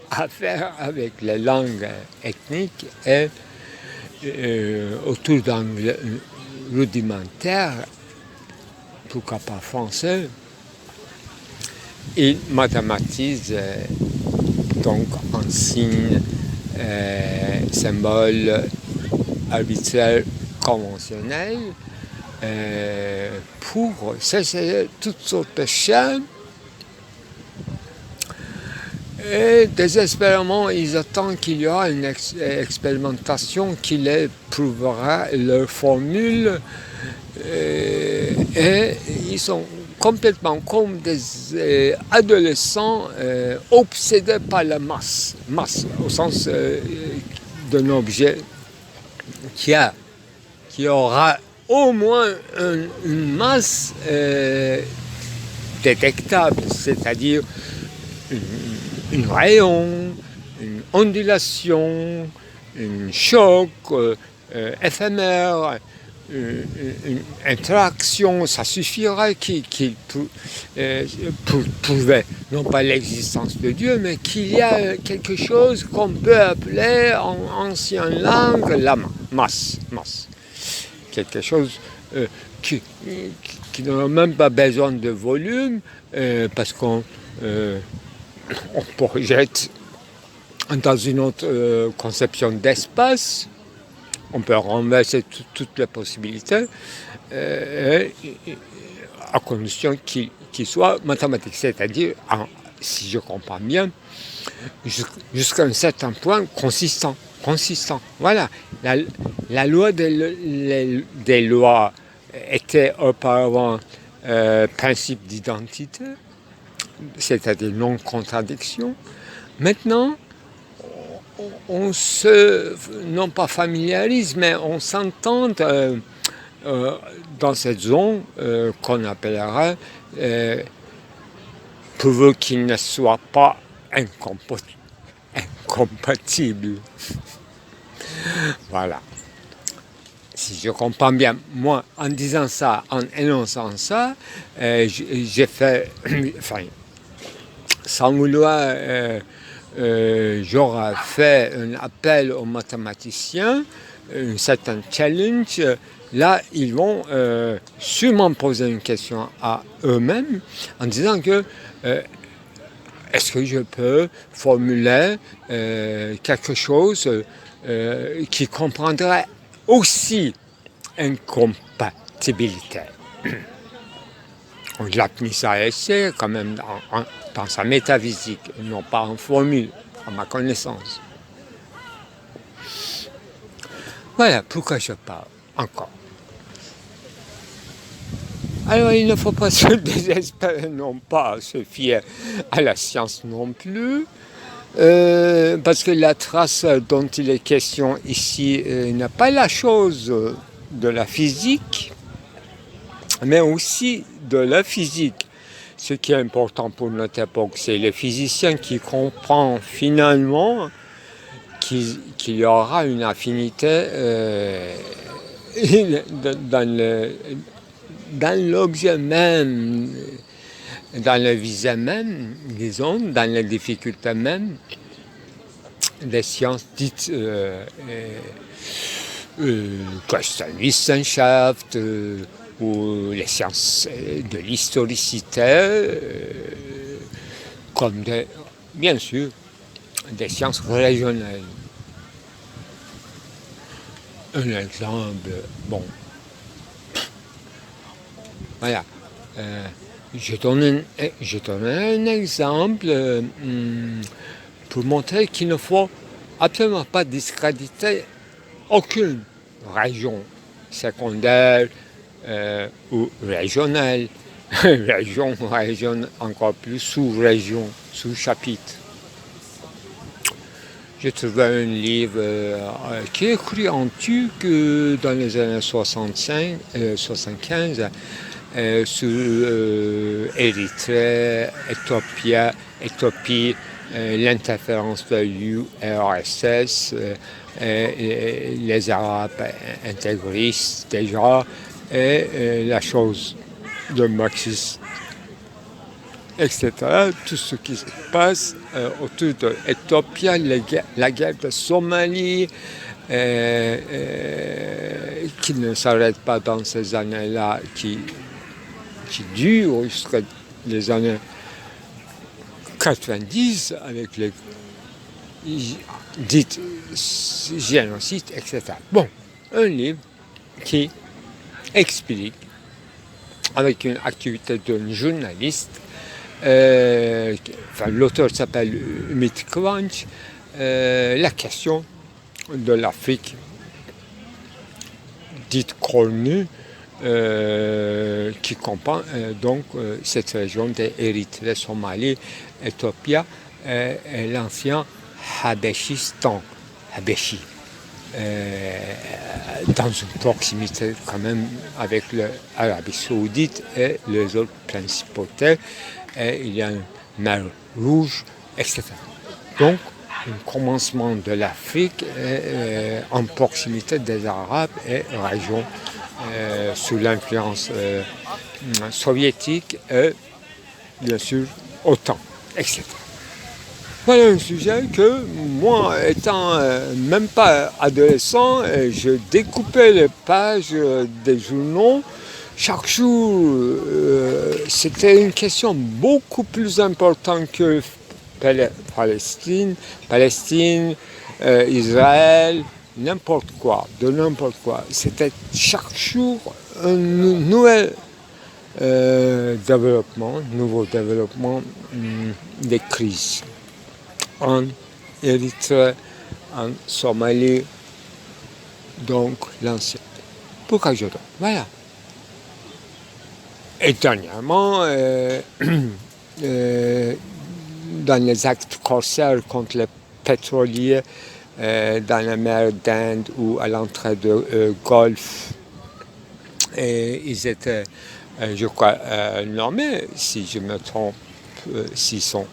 à faire avec les langues ethniques et autour d'un rudimentaire, pourquoi pas français, ils mathématisent donc en signes, symboles arbitraires conventionnels pour s'essayer toutes sortes de schèmes. Et désespérément, ils attendent qu'il y aura une expérimentation qui les prouvera leur formule. Et ils sont complètement comme des adolescents obsédés par la masse au sens d'un objet qui aura au moins une masse détectable, c'est-à-dire une rayon, une ondulation, un choc éphémère, une interaction, ça suffirait qu'il prouvait, non pas l'existence de Dieu, mais qu'il y a quelque chose qu'on peut appeler en ancienne langue la masse. Quelque chose qui n'a même pas besoin de volume, parce qu'on projette dans une autre conception d'espace. On peut renverser toutes les possibilités à condition qu'il soit mathématique, c'est-à-dire, si je comprends bien, jusqu'à un certain point consistant. Voilà, la loi des lois était auparavant principe d'identité, c'est-à-dire non-contradiction. Maintenant, on se, non pas familiarise, mais on s'entend dans cette zone qu'on appellera, pourvu qu'il ne soit pas incompatible. Voilà. Si je comprends bien, moi, en disant ça, en énonçant ça, j'ai fait, enfin, sans vouloir, j'aurais fait un appel aux mathématiciens, un certain challenge. Là, ils vont sûrement poser une question à eux-mêmes en disant que est-ce que je peux formuler quelque chose qui comprendrait aussi incompatibilité. On l'a mis à essai quand même dans sa métaphysique, non pas en formule, à ma connaissance. Voilà pourquoi je parle encore. Alors il ne faut pas se désespérer, non pas se fier à la science non plus, parce que la trace dont il est question ici n'est pas la chose de la physique, mais aussi de la physique. Ce qui est important pour notre époque, c'est les physiciens qui comprennent finalement qu'il y aura une affinité dans l'objet même, dans le visée même, disons, dans les difficultés même des sciences dites Wissenschaft ou les sciences de l'historicité, comme bien sûr des sciences régionales. Un exemple, bon, voilà. Je donne un exemple pour montrer qu'il ne faut absolument pas discréditer aucune région secondaire ou régionale, région, encore plus sous-région, sous-chapitre. J'ai trouvé un livre qui est écrit en turc dans les années 75 sur Érythrée, Éthiopie, l'interférence de l'URSS, les Arabes intégristes déjà, et la chose de marxisme, etc. Tout ce qui se passe autour de l'Éthiopie, la guerre de Somalie, qui ne s'arrête pas dans ces années-là, qui dure jusqu'à les années 90 avec les dites génocides, etc. Bon, un livre qui explique, avec une activité d'un journaliste, l'auteur s'appelle Ümit Kıvanç, la question de l'Afrique dite cornue, qui comprend donc cette région d'Érythrée, Somalie, Éthiopie et l'ancien Habeshistan, Habeshi, dans une proximité quand même avec l'Arabie Saoudite et les autres principautés, et il y a une mer Rouge, etc. Donc, un commencement de l'Afrique en proximité des Arabes et région sous l'influence soviétique et bien sûr OTAN, etc. Voilà un sujet que moi, étant même pas adolescent, je découpais les pages des journaux. Chaque jour, c'était une question beaucoup plus importante que Palestine, Israël, n'importe quoi, de n'importe quoi. C'était chaque jour un nouveau développement des crises. En Érythrée, en Somalie, donc l'ancien. Pourquoi je donne? Voilà. Et dernièrement, dans les actes corsaires contre les pétroliers dans la mer d'Inde ou à l'entrée de Golfe Et ils étaient, je crois, nommés, si je me trompe, s'ils sont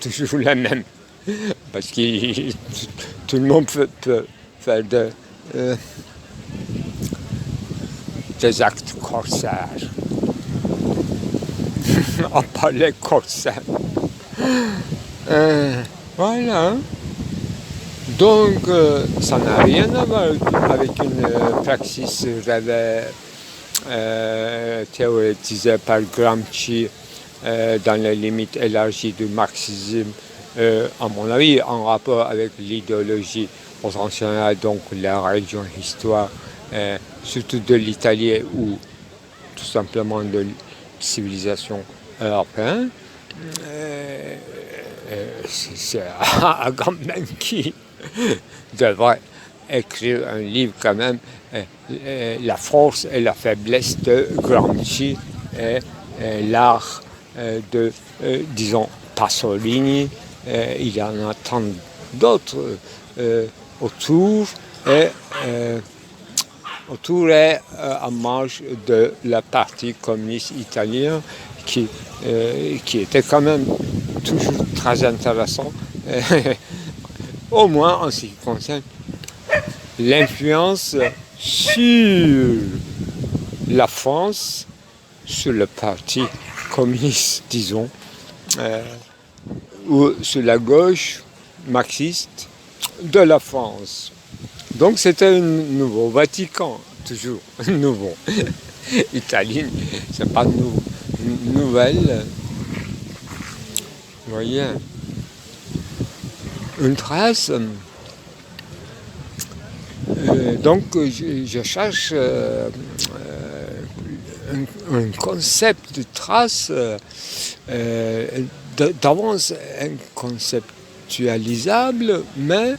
toujours les mêmes. Parce que tout le monde peut faire euh, des actes corsaires. On parlait corsaire. Voilà. Donc, ça n'a rien à voir avec une praxis théorétisée par Gramsci dans les limites élargies du marxisme, à mon avis, en rapport avec l'idéologie potentielle, donc la religion, l'histoire, surtout de l'Italie ou tout simplement de la civilisation européenne. C'est Agamben qui devrait écrire un livre quand même, la force et la faiblesse de Gramsci et l'art de, disons, Pasolini. Il y en a tant d'autres autour et en marge de la partie communiste italienne qui était quand même toujours très intéressant, au moins en ce qui concerne l'influence sur la France, sur le parti communiste, disons, ou sur la gauche marxiste de la France. Donc c'était un nouveau Vatican, toujours nouveau. Italie, c'est pas nouvelle. Vous voyez, une trace. Donc je cherche un concept de trace d'avance inconceptualisable, mais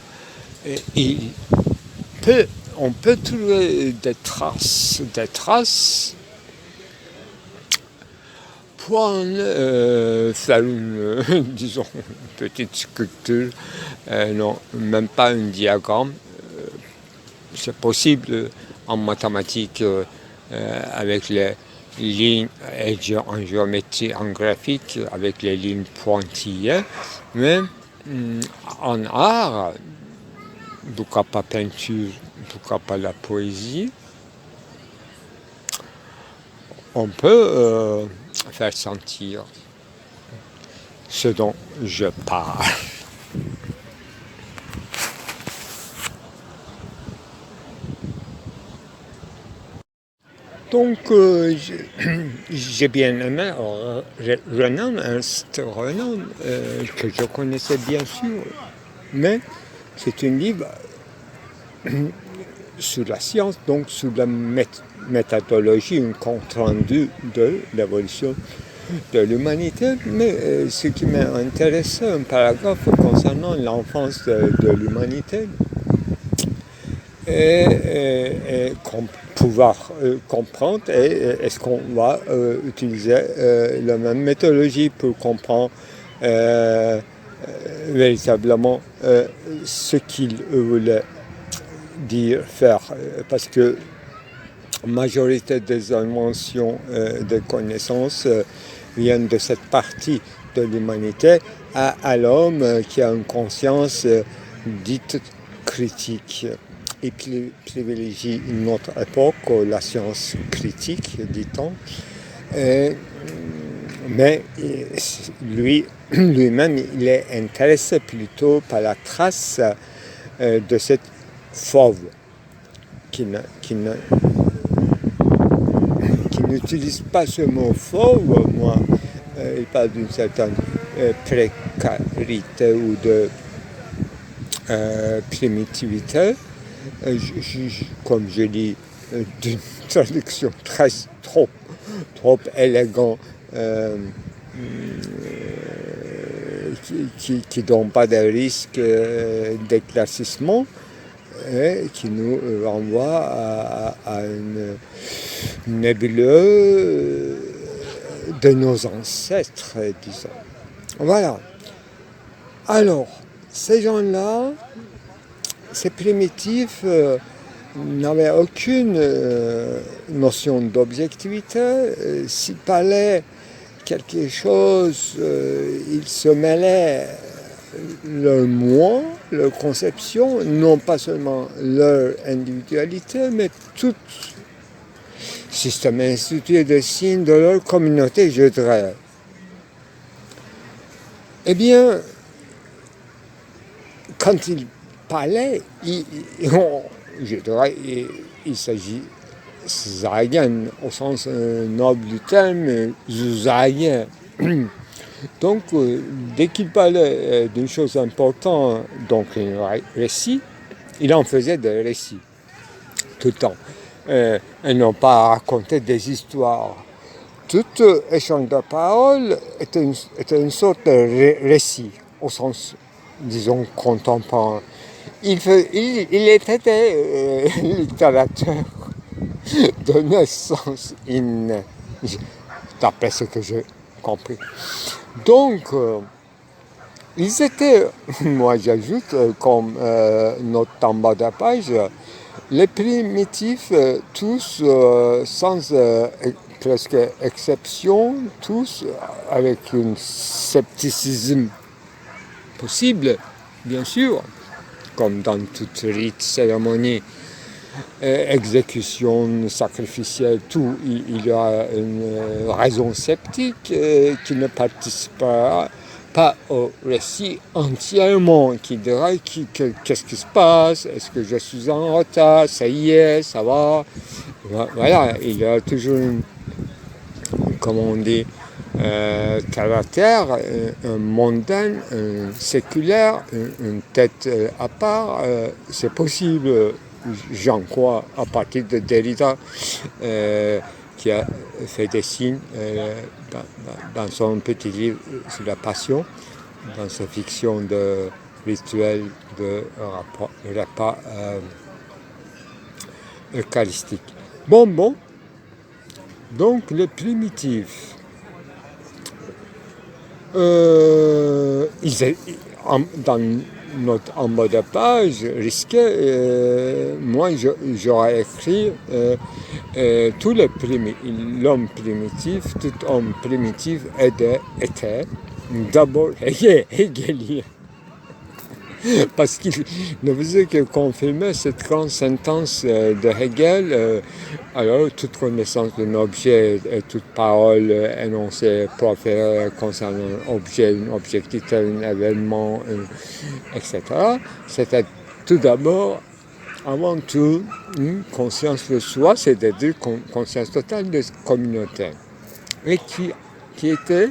on peut trouver des traces pour faire une, disons, une petite sculpture, non, même pas un diagramme. C'est possible en mathématiques avec les lignes en géométrie, en graphique, avec les lignes pointillées, mais en art, pourquoi pas peinture, pourquoi pas la poésie, on peut faire sentir ce dont je parle. Donc, j'ai bien aimé Renan, Ernst Renan, que je connaissais bien sûr, mais c'est un livre sur la science, donc sur la méthodologie, un compte rendu de l'évolution de l'humanité. Mais ce qui m'a intéressé, un paragraphe concernant l'enfance de l'humanité et pouvoir comprendre et est-ce qu'on va utiliser la même méthodologie pour comprendre véritablement ce qu'il voulait dire, faire, parce que la majorité des inventions des connaissances viennent de cette partie de l'humanité à l'homme qui a une conscience dite critique et privilégie notre époque, la science critique, dit-on. Mais lui-même, il est intéressé plutôt par la trace de cette fauve qui n'utilise pas ce mot fauve. Moi, il parle d'une certaine précarité ou de primitivité. Comme je dis, d'une traduction trop élégante, qui ne donne pas de risque d'éclaircissement, et qui nous renvoie à une nébuleuse de nos ancêtres, disons. Voilà. Alors, ces gens-là, ces primitifs, n'avait aucune notion d'objectivité. S'il parlait quelque chose, il se mêlait leur moi, leur conception, non pas seulement leur individualité, mais tout système institué de signes de leur communauté, je dirais. Eh bien, quand il parlait, je dirais, il s'agit Zayen, au sens noble du terme, Zayen. Donc, dès qu'il parlait d'une chose importante, donc un récit, il en faisait des récits, tout le temps. Et non pas raconter des histoires. Tout échange de paroles était une sorte de récit, au sens, disons, contemporain. Il était littérateur de naissance, d'après ce que j'ai compris. Donc, ils étaient, moi j'ajoute, comme note en bas de la page, les primitifs, tous, sans presque exception, tous avec un scepticisme possible, bien sûr, comme dans toute rite, cérémonie, exécution sacrificielle, tout, il y a une raison sceptique qui ne participera pas au récit entièrement, qui dira qu'est-ce qui se passe, est-ce que je suis en retard, ça y est, ça va. Voilà, il y a toujours comme on dit, caractère, un mondain, un séculaire, une tête à part, c'est possible, j'en crois, à partir de Derrida, qui a fait des signes dans son petit livre sur la passion, dans sa fiction de rituel de repas eucharistique. Bon. Donc, les primitifs, dans notre en bas de page, moi j'aurais écrit tous les l'homme primitif, tout homme primitif était d'abord hegelien. Parce qu'il ne faisait que confirmer cette grande sentence de Hegel. Alors, toute connaissance d'un objet et toute parole énoncée, proférée concernant un objet, une objectivité, un événement, etc., c'était tout d'abord, avant tout, une conscience de soi, c'est-à-dire conscience totale de communauté, et qui était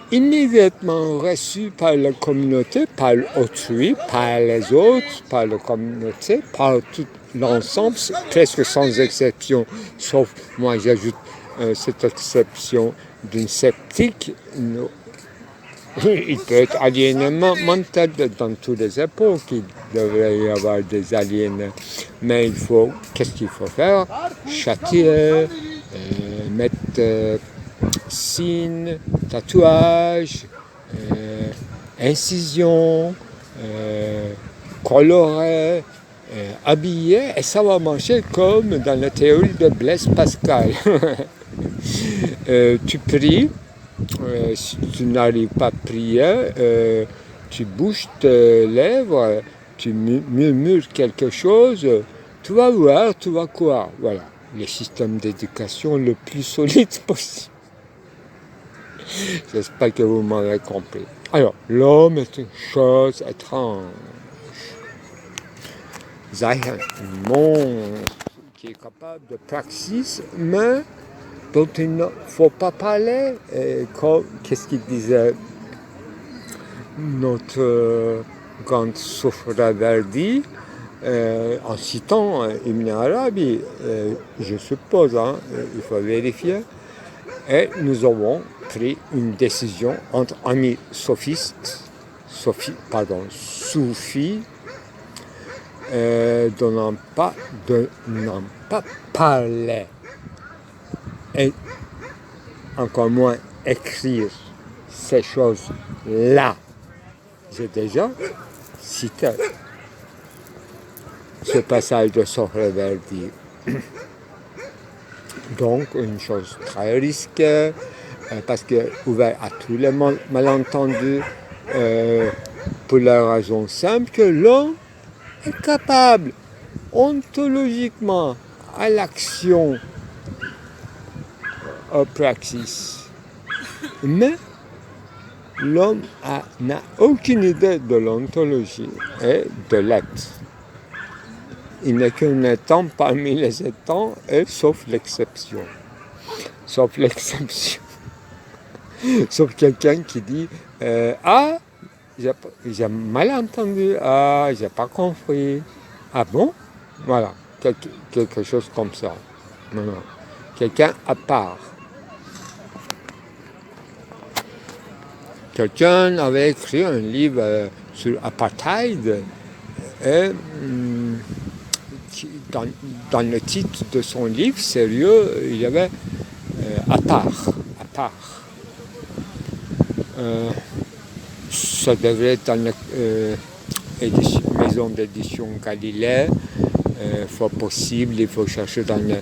immédiatement reçu par la communauté, par autrui, par les autres, par la communauté, par tout l'ensemble, presque sans exception, sauf, moi j'ajoute cette exception d'une sceptique. Il peut être aliénement mental dans toutes les époques, il devrait y avoir des aliénés, mais qu'est-ce qu'il faut faire? Châtier, mettre signes, tatouages, incisions, colorés, habillés, et ça va marcher comme dans la théorie de Blaise Pascal. Tu pries, si tu n'arrives pas à prier, tu bouges tes lèvres, tu murmures quelque chose, tu vas voir, tu vas croire. Voilà, le système d'éducation le plus solide possible. J'espère que vous m'avez compris. Alors, l'homme est une chose étrange. Zayen, un monde qui est capable de praxis, mais dont il ne faut pas parler. Qu'est-ce qu'il disait notre grand Sohrawardi en citant Ibn Arabi, je suppose, il faut vérifier, et nous avons pris une décision entre amis soufis, de n'en pas parler et encore moins écrire ces choses-là. J'ai déjà cité ce passage de Sohrawardi. Donc, une chose très risquée, parce que ouvert à tous les malentendus, pour la raison simple que l'homme est capable, ontologiquement, à l'action, au praxis. Mais l'homme n'a aucune idée de l'ontologie et de l'être. Il n'est qu'un étant parmi les étangs, et sauf l'exception. Sauf l'exception. Sauf quelqu'un qui dit ah, j'ai mal entendu, ah, j'ai pas compris. Ah bon? Voilà, quelque chose comme ça. Voilà. Quelqu'un à part. Quelqu'un avait écrit un livre sur l'apartheid et dans le titre de son livre, sérieux, il y avait à part. Ça devrait être dans la maison d'édition Galilée. Fois possible, il faut chercher dans la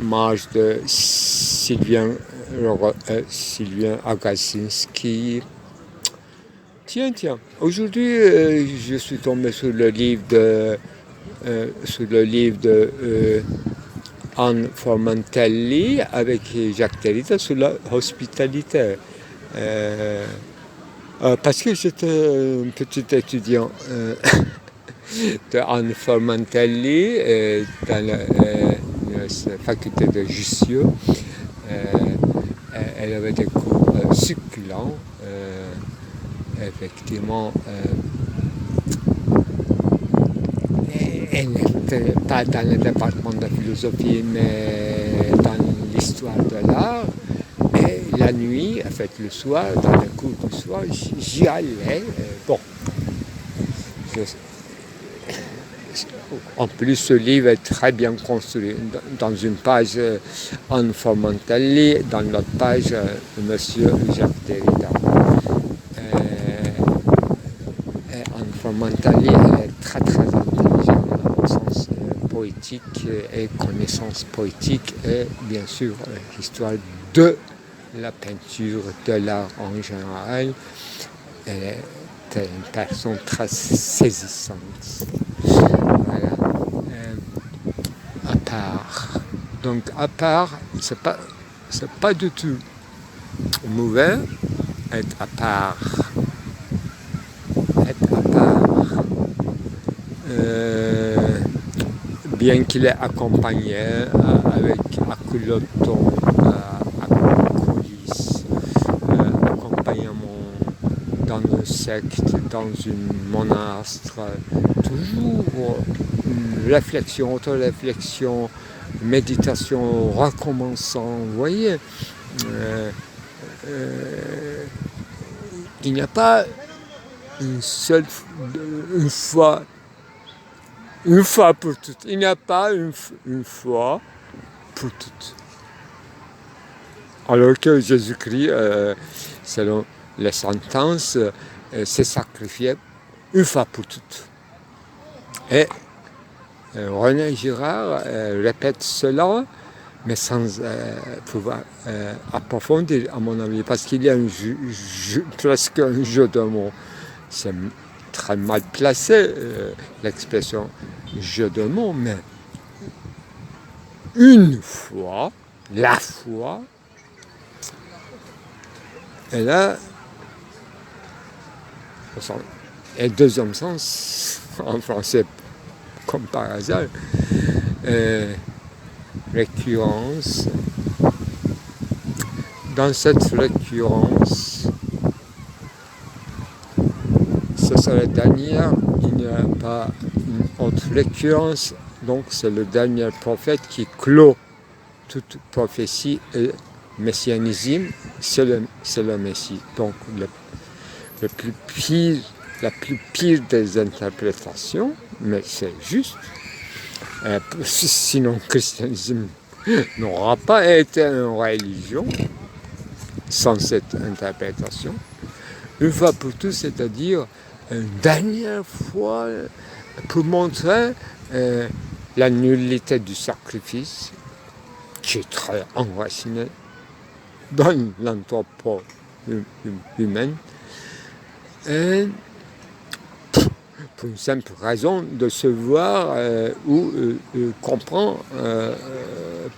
marge de Sylvain Agacinski. Tiens, aujourd'hui, je suis tombé sur le livre de Anne Formantelli avec Jacques Derrida sur l'hospitalité. Parce que j'étais un petit étudiant de Anne Formantelli dans la faculté de Jussieu. Elle avait des cours succulents. Effectivement, elle n'était pas dans le département de philosophie, mais dans l'histoire de l'art. Et la nuit, en fait, le soir, dans les cours du soir, j'y allais. En plus, ce livre est très bien construit. Dans une page, Anne Formantelli, dans l'autre page, Monsieur Jacques Derrida. Anne Formantelli est très très intelligente au sens poétique et connaissance poétique et bien sûr l'histoire de la peinture, de l'art en général. Elle est une personne très saisissante. Voilà. À part. Donc à part, c'est pas du tout mauvais être à part. Bien qu'il est accompagné avec acculoton, coulisse, accompagnement dans une secte, dans une monastre, toujours une réflexion, auto-réflexion, méditation, recommençant, vous voyez, il n'y a pas une fois pour toutes. Il n'y a pas une fois pour toutes. Alors que Jésus-Christ, selon les sentences, s'est sacrifié une fois pour toutes. Et René Girard répète cela, mais sans pouvoir approfondir, à mon avis, parce qu'il y a presque un jeu de mots. C'est très mal placé, l'expression jeu de mots, mais une fois, la foi, et là, et deuxième sens, en français, comme par hasard, récurrence. Dans cette récurrence, ce sera la dernière, il n'y a pas une autre récurrence, donc c'est le dernier prophète qui clôt toute prophétie et messianisme, c'est le Messie. Donc la plus pire des interprétations, mais c'est juste, sinon le christianisme n'aura pas été une religion sans cette interprétation. Une fois pour toutes, c'est-à-dire une dernière fois, pour montrer la nullité du sacrifice, qui est très enraciné dans l'anthropo humaine, et pour une simple raison de se voir ou comprend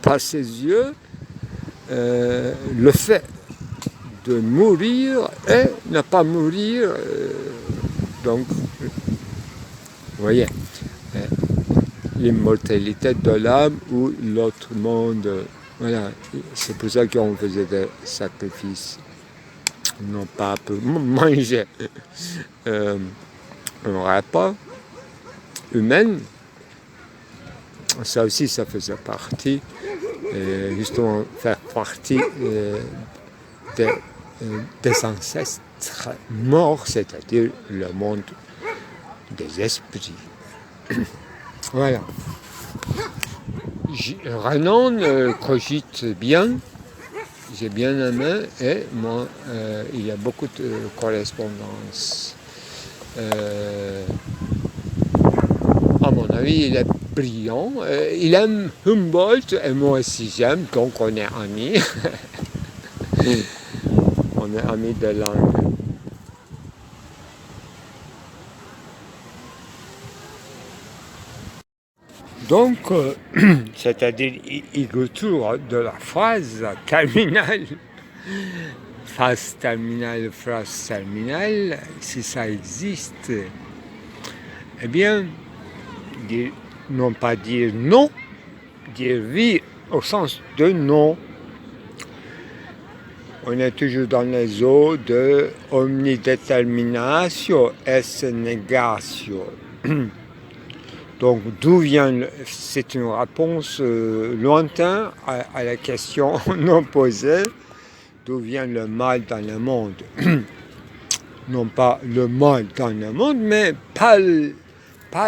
par ses yeux le fait de mourir et ne pas mourir. Donc, vous voyez, l'immortalité de l'âme ou l'autre monde. Voilà, c'est pour ça qu'on faisait des sacrifices, non pas pour manger un repas humain. Ça aussi, ça faisait partie, justement, faire partie des ancêtres morts, c'est-à-dire le monde des esprits. Voilà. Renan cogite bien, j'ai bien aimé, et moi, il y a beaucoup de correspondances. À mon avis, il est brillant. Il aime Humboldt, et moi aussi j'aime, donc on est amis. On est amis de langue. Donc, c'est-à-dire, il retourne de la phrase terminale, phrase terminale, si ça existe, eh bien, non pas dire non, dire oui au sens de non. On est toujours dans les eaux de omnideterminatio esse negatio. Donc, d'où vient, c'est une réponse lointaine à la question non posée, d'où vient le mal dans le monde. Non pas le mal dans le monde, mais par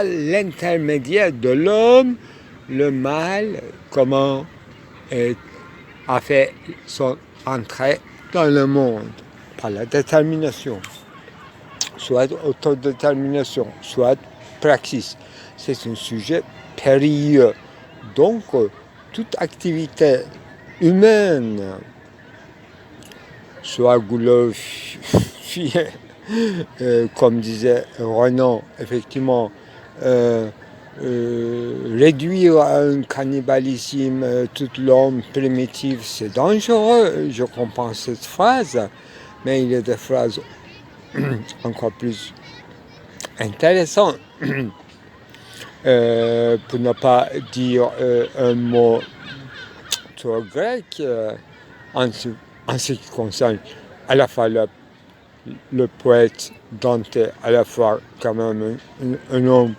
l'intermédiaire de l'homme, le mal, comment a fait son entrée dans le monde, par la détermination, soit autodétermination, soit praxis. C'est un sujet périlleux. Donc, toute activité humaine, soit glorifiée, comme disait Renan, effectivement, réduire à un cannibalisme tout l'homme primitif, c'est dangereux. Je comprends cette phrase, mais il y a des phrases encore plus intéressantes. Pour ne pas dire un mot trop grec, en ce qui concerne à la fois le poète Dante, à la fois quand même un homme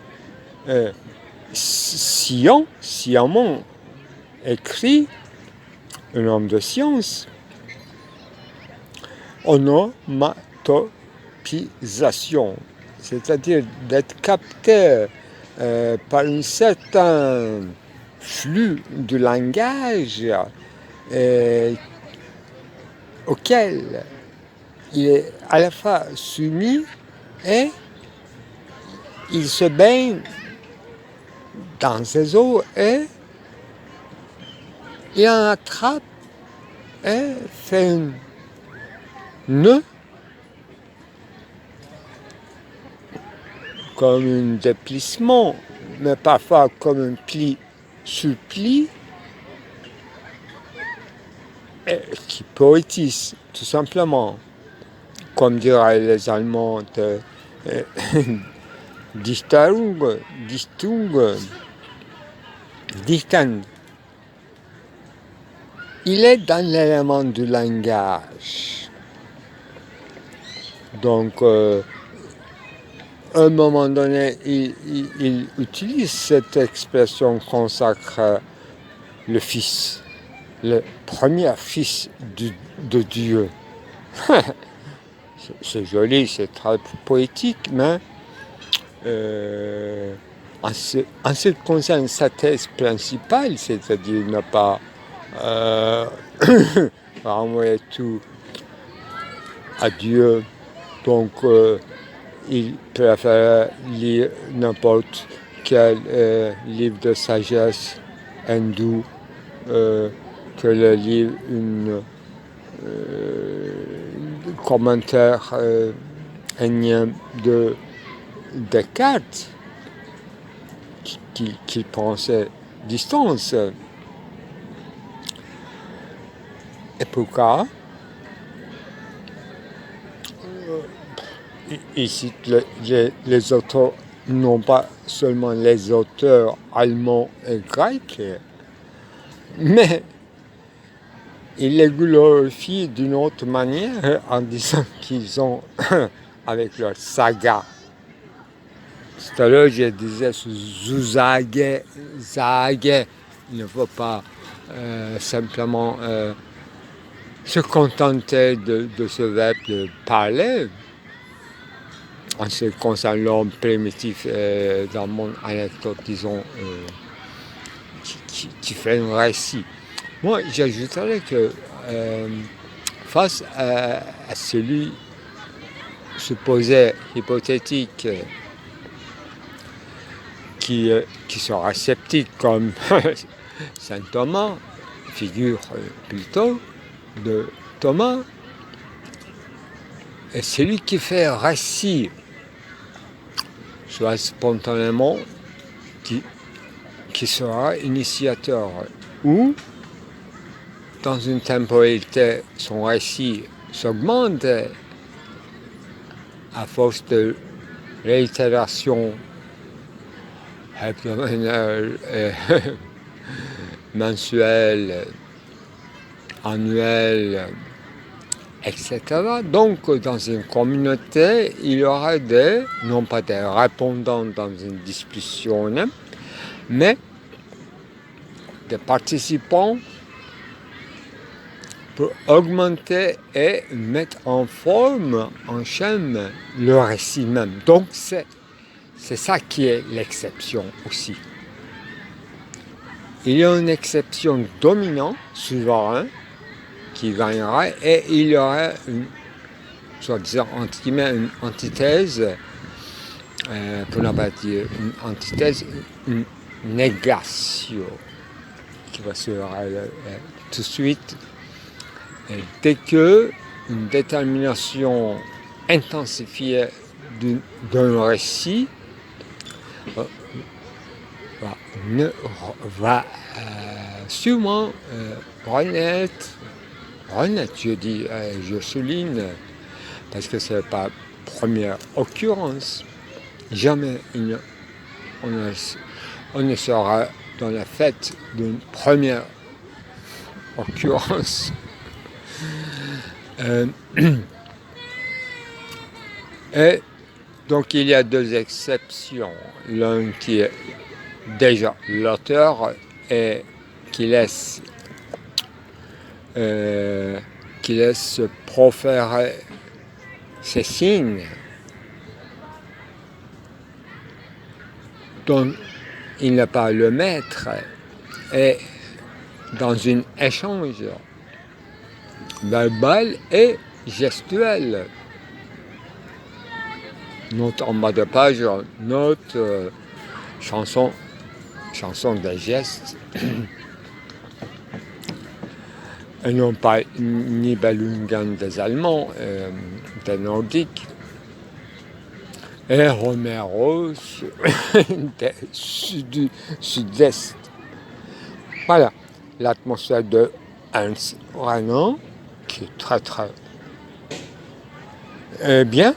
sciemment écrit, un homme de science, onomatopéisation, c'est-à-dire d'être capté par un certain flux de langage auquel il est à la fois soumis et il se baigne dans ces eaux et il en attrape et fait un nœud comme un déplissement, mais parfois comme un pli sur pli, qui poétise tout simplement, comme diraient les Allemands, Dichtung, Dichten. Il est dans l'élément du langage. Donc, à un moment donné, il utilise cette expression consacrée, le Fils, le premier Fils de Dieu. C'est joli, c'est très poétique, mais en ce qui concerne sa thèse principale, c'est-à-dire ne pas renvoyer tout à Dieu, donc il préfère lire n'importe quel livre de sagesse hindou que de lire commentaire énième de Descartes qui pensait distance. Et pourquoi? Ici, les auteurs, non pas seulement les auteurs allemands et grecs, mais il les glorifie d'une autre manière en disant qu'ils ont, avec leur saga, tout à l'heure je disais Zuzage, il ne faut pas simplement se contenter de ce verbe de parler. En ce qui concerne l'homme primitif dans mon anecdote, disons, qui fait un récit. Moi, j'ajouterais que face à celui supposé hypothétique qui sera sceptique comme saint Thomas, figure plutôt de Thomas, et celui qui fait récit, soit spontanément, qui sera initiateur, ou dans une temporalité, son récit s'augmente à force de réitération hebdomadaire, mensuelle, annuelle, etc. Donc, dans une communauté, il y aura non pas des répondants dans une discussion, mais des participants pour augmenter et mettre en forme, en chaîne, le récit même. Donc, c'est ça qui est l'exception aussi. Il y a une exception dominante, souverain, qui gagnera, et il y aura une, soi-disant, entre guillemets, une antithèse, pour ne pas dire une antithèse, une négation, qui va se révéler tout de suite. Et dès que une détermination intensifiée d'un récit va sûrement renaître, je souligne, parce que c'est pas première occurrence. Jamais on ne sera dans la fête d'une première occurrence. Et donc il y a deux exceptions. L'un qui est déjà l'auteur et qui laisse proférer ces signes dont il n'est pas le maître, et dans un échange verbal et gestuel. Note en bas de page, note chanson des gestes, et non pas Nibelungen des Allemands, des Nordiques, et Romeros du sud-est. Voilà, l'atmosphère de Ernst Renan, qui est très très bien.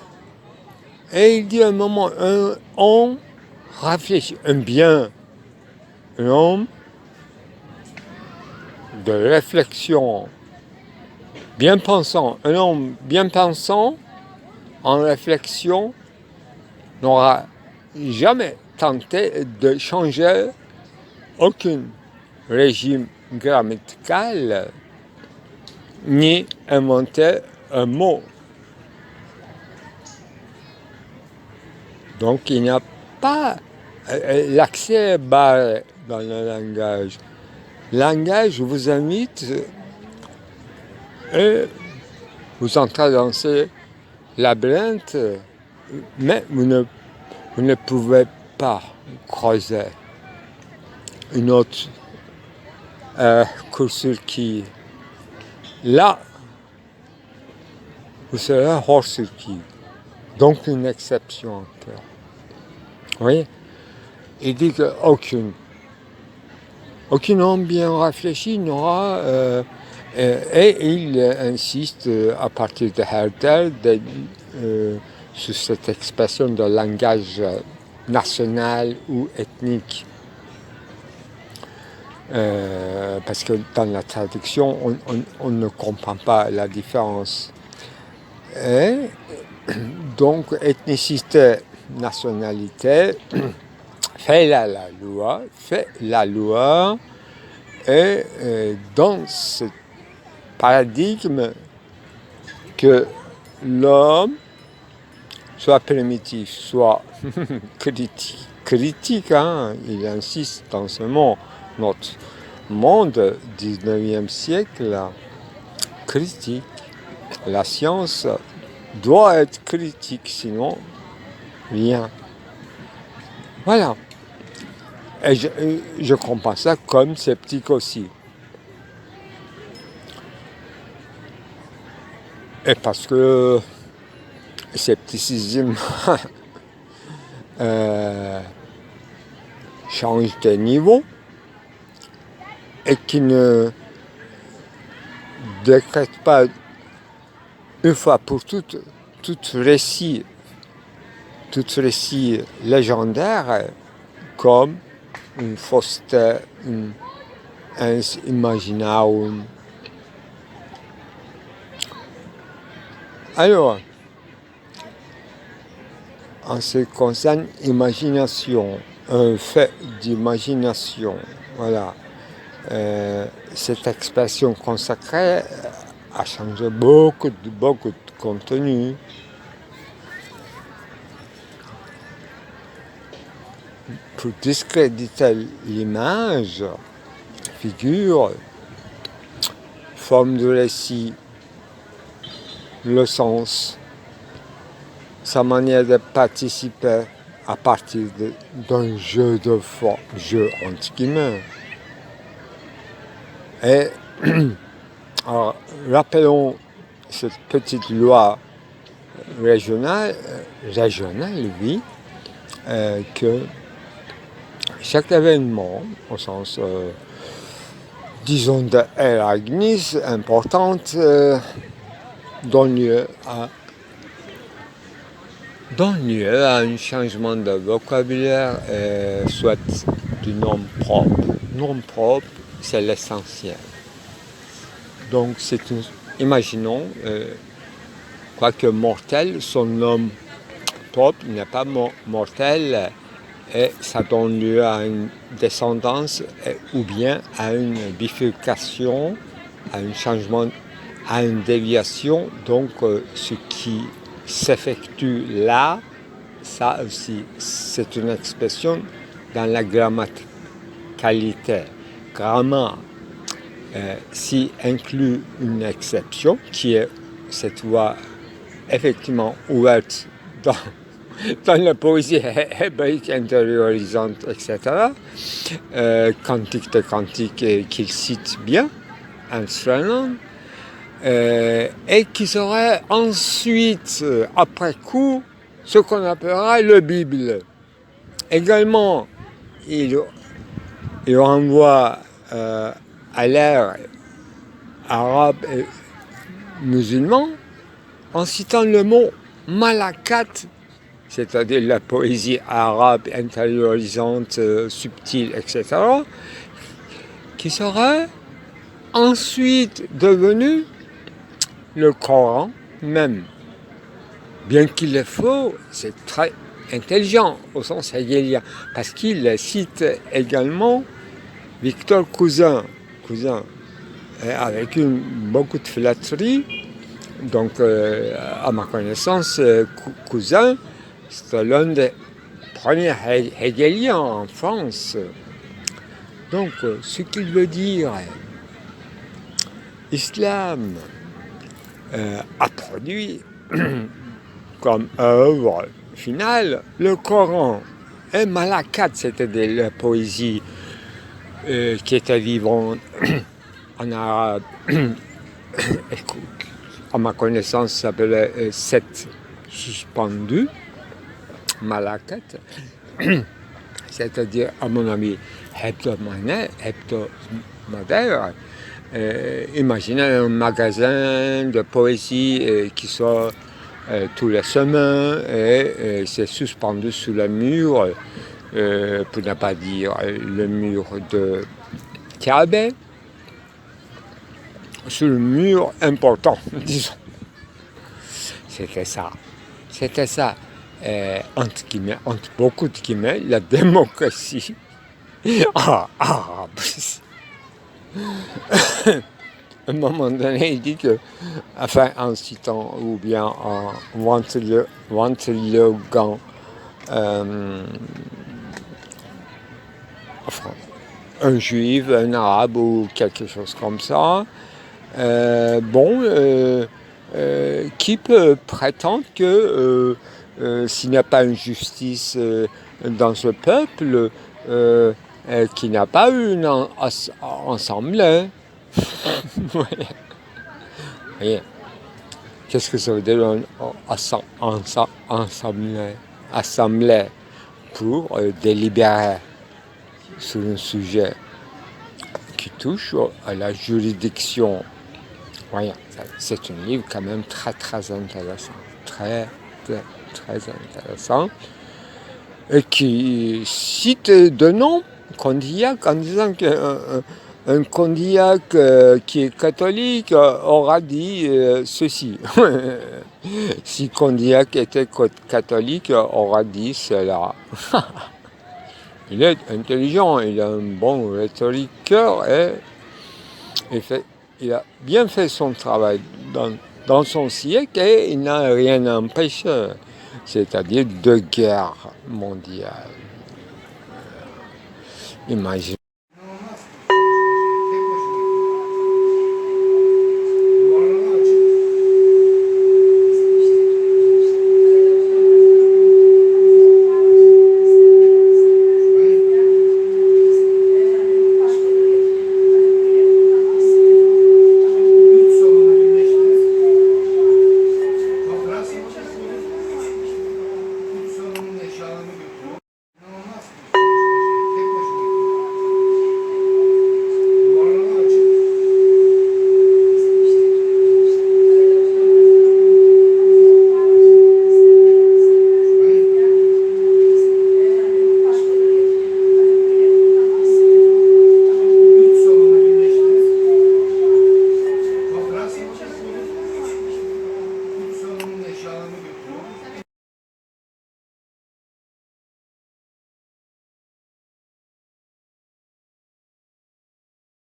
Et il dit à un moment, on réfléchit, un homme de réflexion, bien pensant, un homme bien pensant en réflexion n'aura jamais tenté de changer aucun régime grammatical ni inventer un mot. Donc il n'y a pas l'accès barré dans le langage. Langage, je vous invite et vous entrez dans ce labyrinthe mais vous ne pouvez pas creuser une autre court-circuit. Là, vous serez hors-circuit. Donc une exception encore. Vous voyez? Il dit qu'aucune homme bien réfléchi n'aura... et il insiste à partir de Herder sur cette expression de langage national ou ethnique. Parce que dans la traduction, on ne comprend pas la différence. Et donc, ethnicité, nationalité, fait la loi, et dans ce paradigme que l'homme soit primitif, soit critique, hein, il insiste dans ce mot, notre monde 19e siècle, critique. La science doit être critique, sinon rien. Voilà. Et je comprends ça comme sceptique aussi. Et parce que le scepticisme change de niveau et qui ne décrète pas une fois pour toutes tout récit légendaire comme une fausseté, un imaginarum. Alors, en ce qui concerne l'imagination, un fait d'imagination, voilà, cette expression consacrée a changé beaucoup de contenu. Pour discréditer l'image, figure, forme de récit, le sens, sa manière de participer à partir d'un jeu de forme, jeu entre guillemets. Et alors, rappelons cette petite loi régionale, oui, que chaque événement, au sens, disons, de Eragnis, importante, donne lieu à un changement de vocabulaire, soit du nom propre. Nom propre, c'est l'essentiel. Donc, imaginons, quoique mortel, son nom propre n'est pas mortel, et ça donne lieu à une descendance ou bien à une bifurcation, à un changement, à une déviation. Donc ce qui s'effectue là, ça aussi, c'est une expression dans la grammaticalité. Grammaire s'y inclut une exception qui est cette voie effectivement ouverte dans la poésie hébraïque intériorisante, etc., cantique de cantique qu'il cite bien, Anstrengen, et qui serait ensuite, après coup, ce qu'on appellera le Bible. Également, il renvoie à l'ère arabe et musulman en citant le mot malakat, c'est-à-dire la poésie arabe intériorisante, subtile, etc., qui serait ensuite devenu le Coran même. Bien qu'il le faut, c'est très intelligent au sens hegelien, parce qu'il cite également Victor Cousin, avec beaucoup de flatterie. Donc, à ma connaissance, Cousin, c'est l'un des premiers hegeliens en France. Donc, ce qu'il veut dire, l'islam a produit comme œuvre final, le Coran et Malakat, c'était la poésie qui était vivante en arabe. À ma connaissance, ça s'appelait 7 suspendu, Malakat, c'est-à-dire, à mon avis, hebdomadaire. Imaginez un magasin de poésie qui sort tous les semaines et c'est suspendu sous le mur, pour ne pas dire le mur de Kabe, sur le mur important, disons. C'était ça, entre guillemets, entre beaucoup de guillemets, la démocratie arabe. À un moment donné, il dit que, enfin, en citant, ou bien en vantilogant, enfin, un juif, un arabe ou quelque chose comme ça, qui peut prétendre que s'il n'y a pas une justice dans ce peuple, qu'il n'y a pas eu une assemblée. Voyez. Qu'est-ce que ça veut dire une assemblée pour délibérer sur un sujet qui touche à la juridiction. Voyez, c'est un livre quand même très très intéressant, très intéressant, et qui cite de nom Condillac en disant qu'un Condillac qui est catholique aura dit ceci. Si Condillac était catholique, aura dit cela. Il est intelligent, il a un bon rhétoriqueur et il a bien fait son travail dans son siècle et il n'a rien empêché, c'est-à-dire 2 guerres mondiales. Imaginez.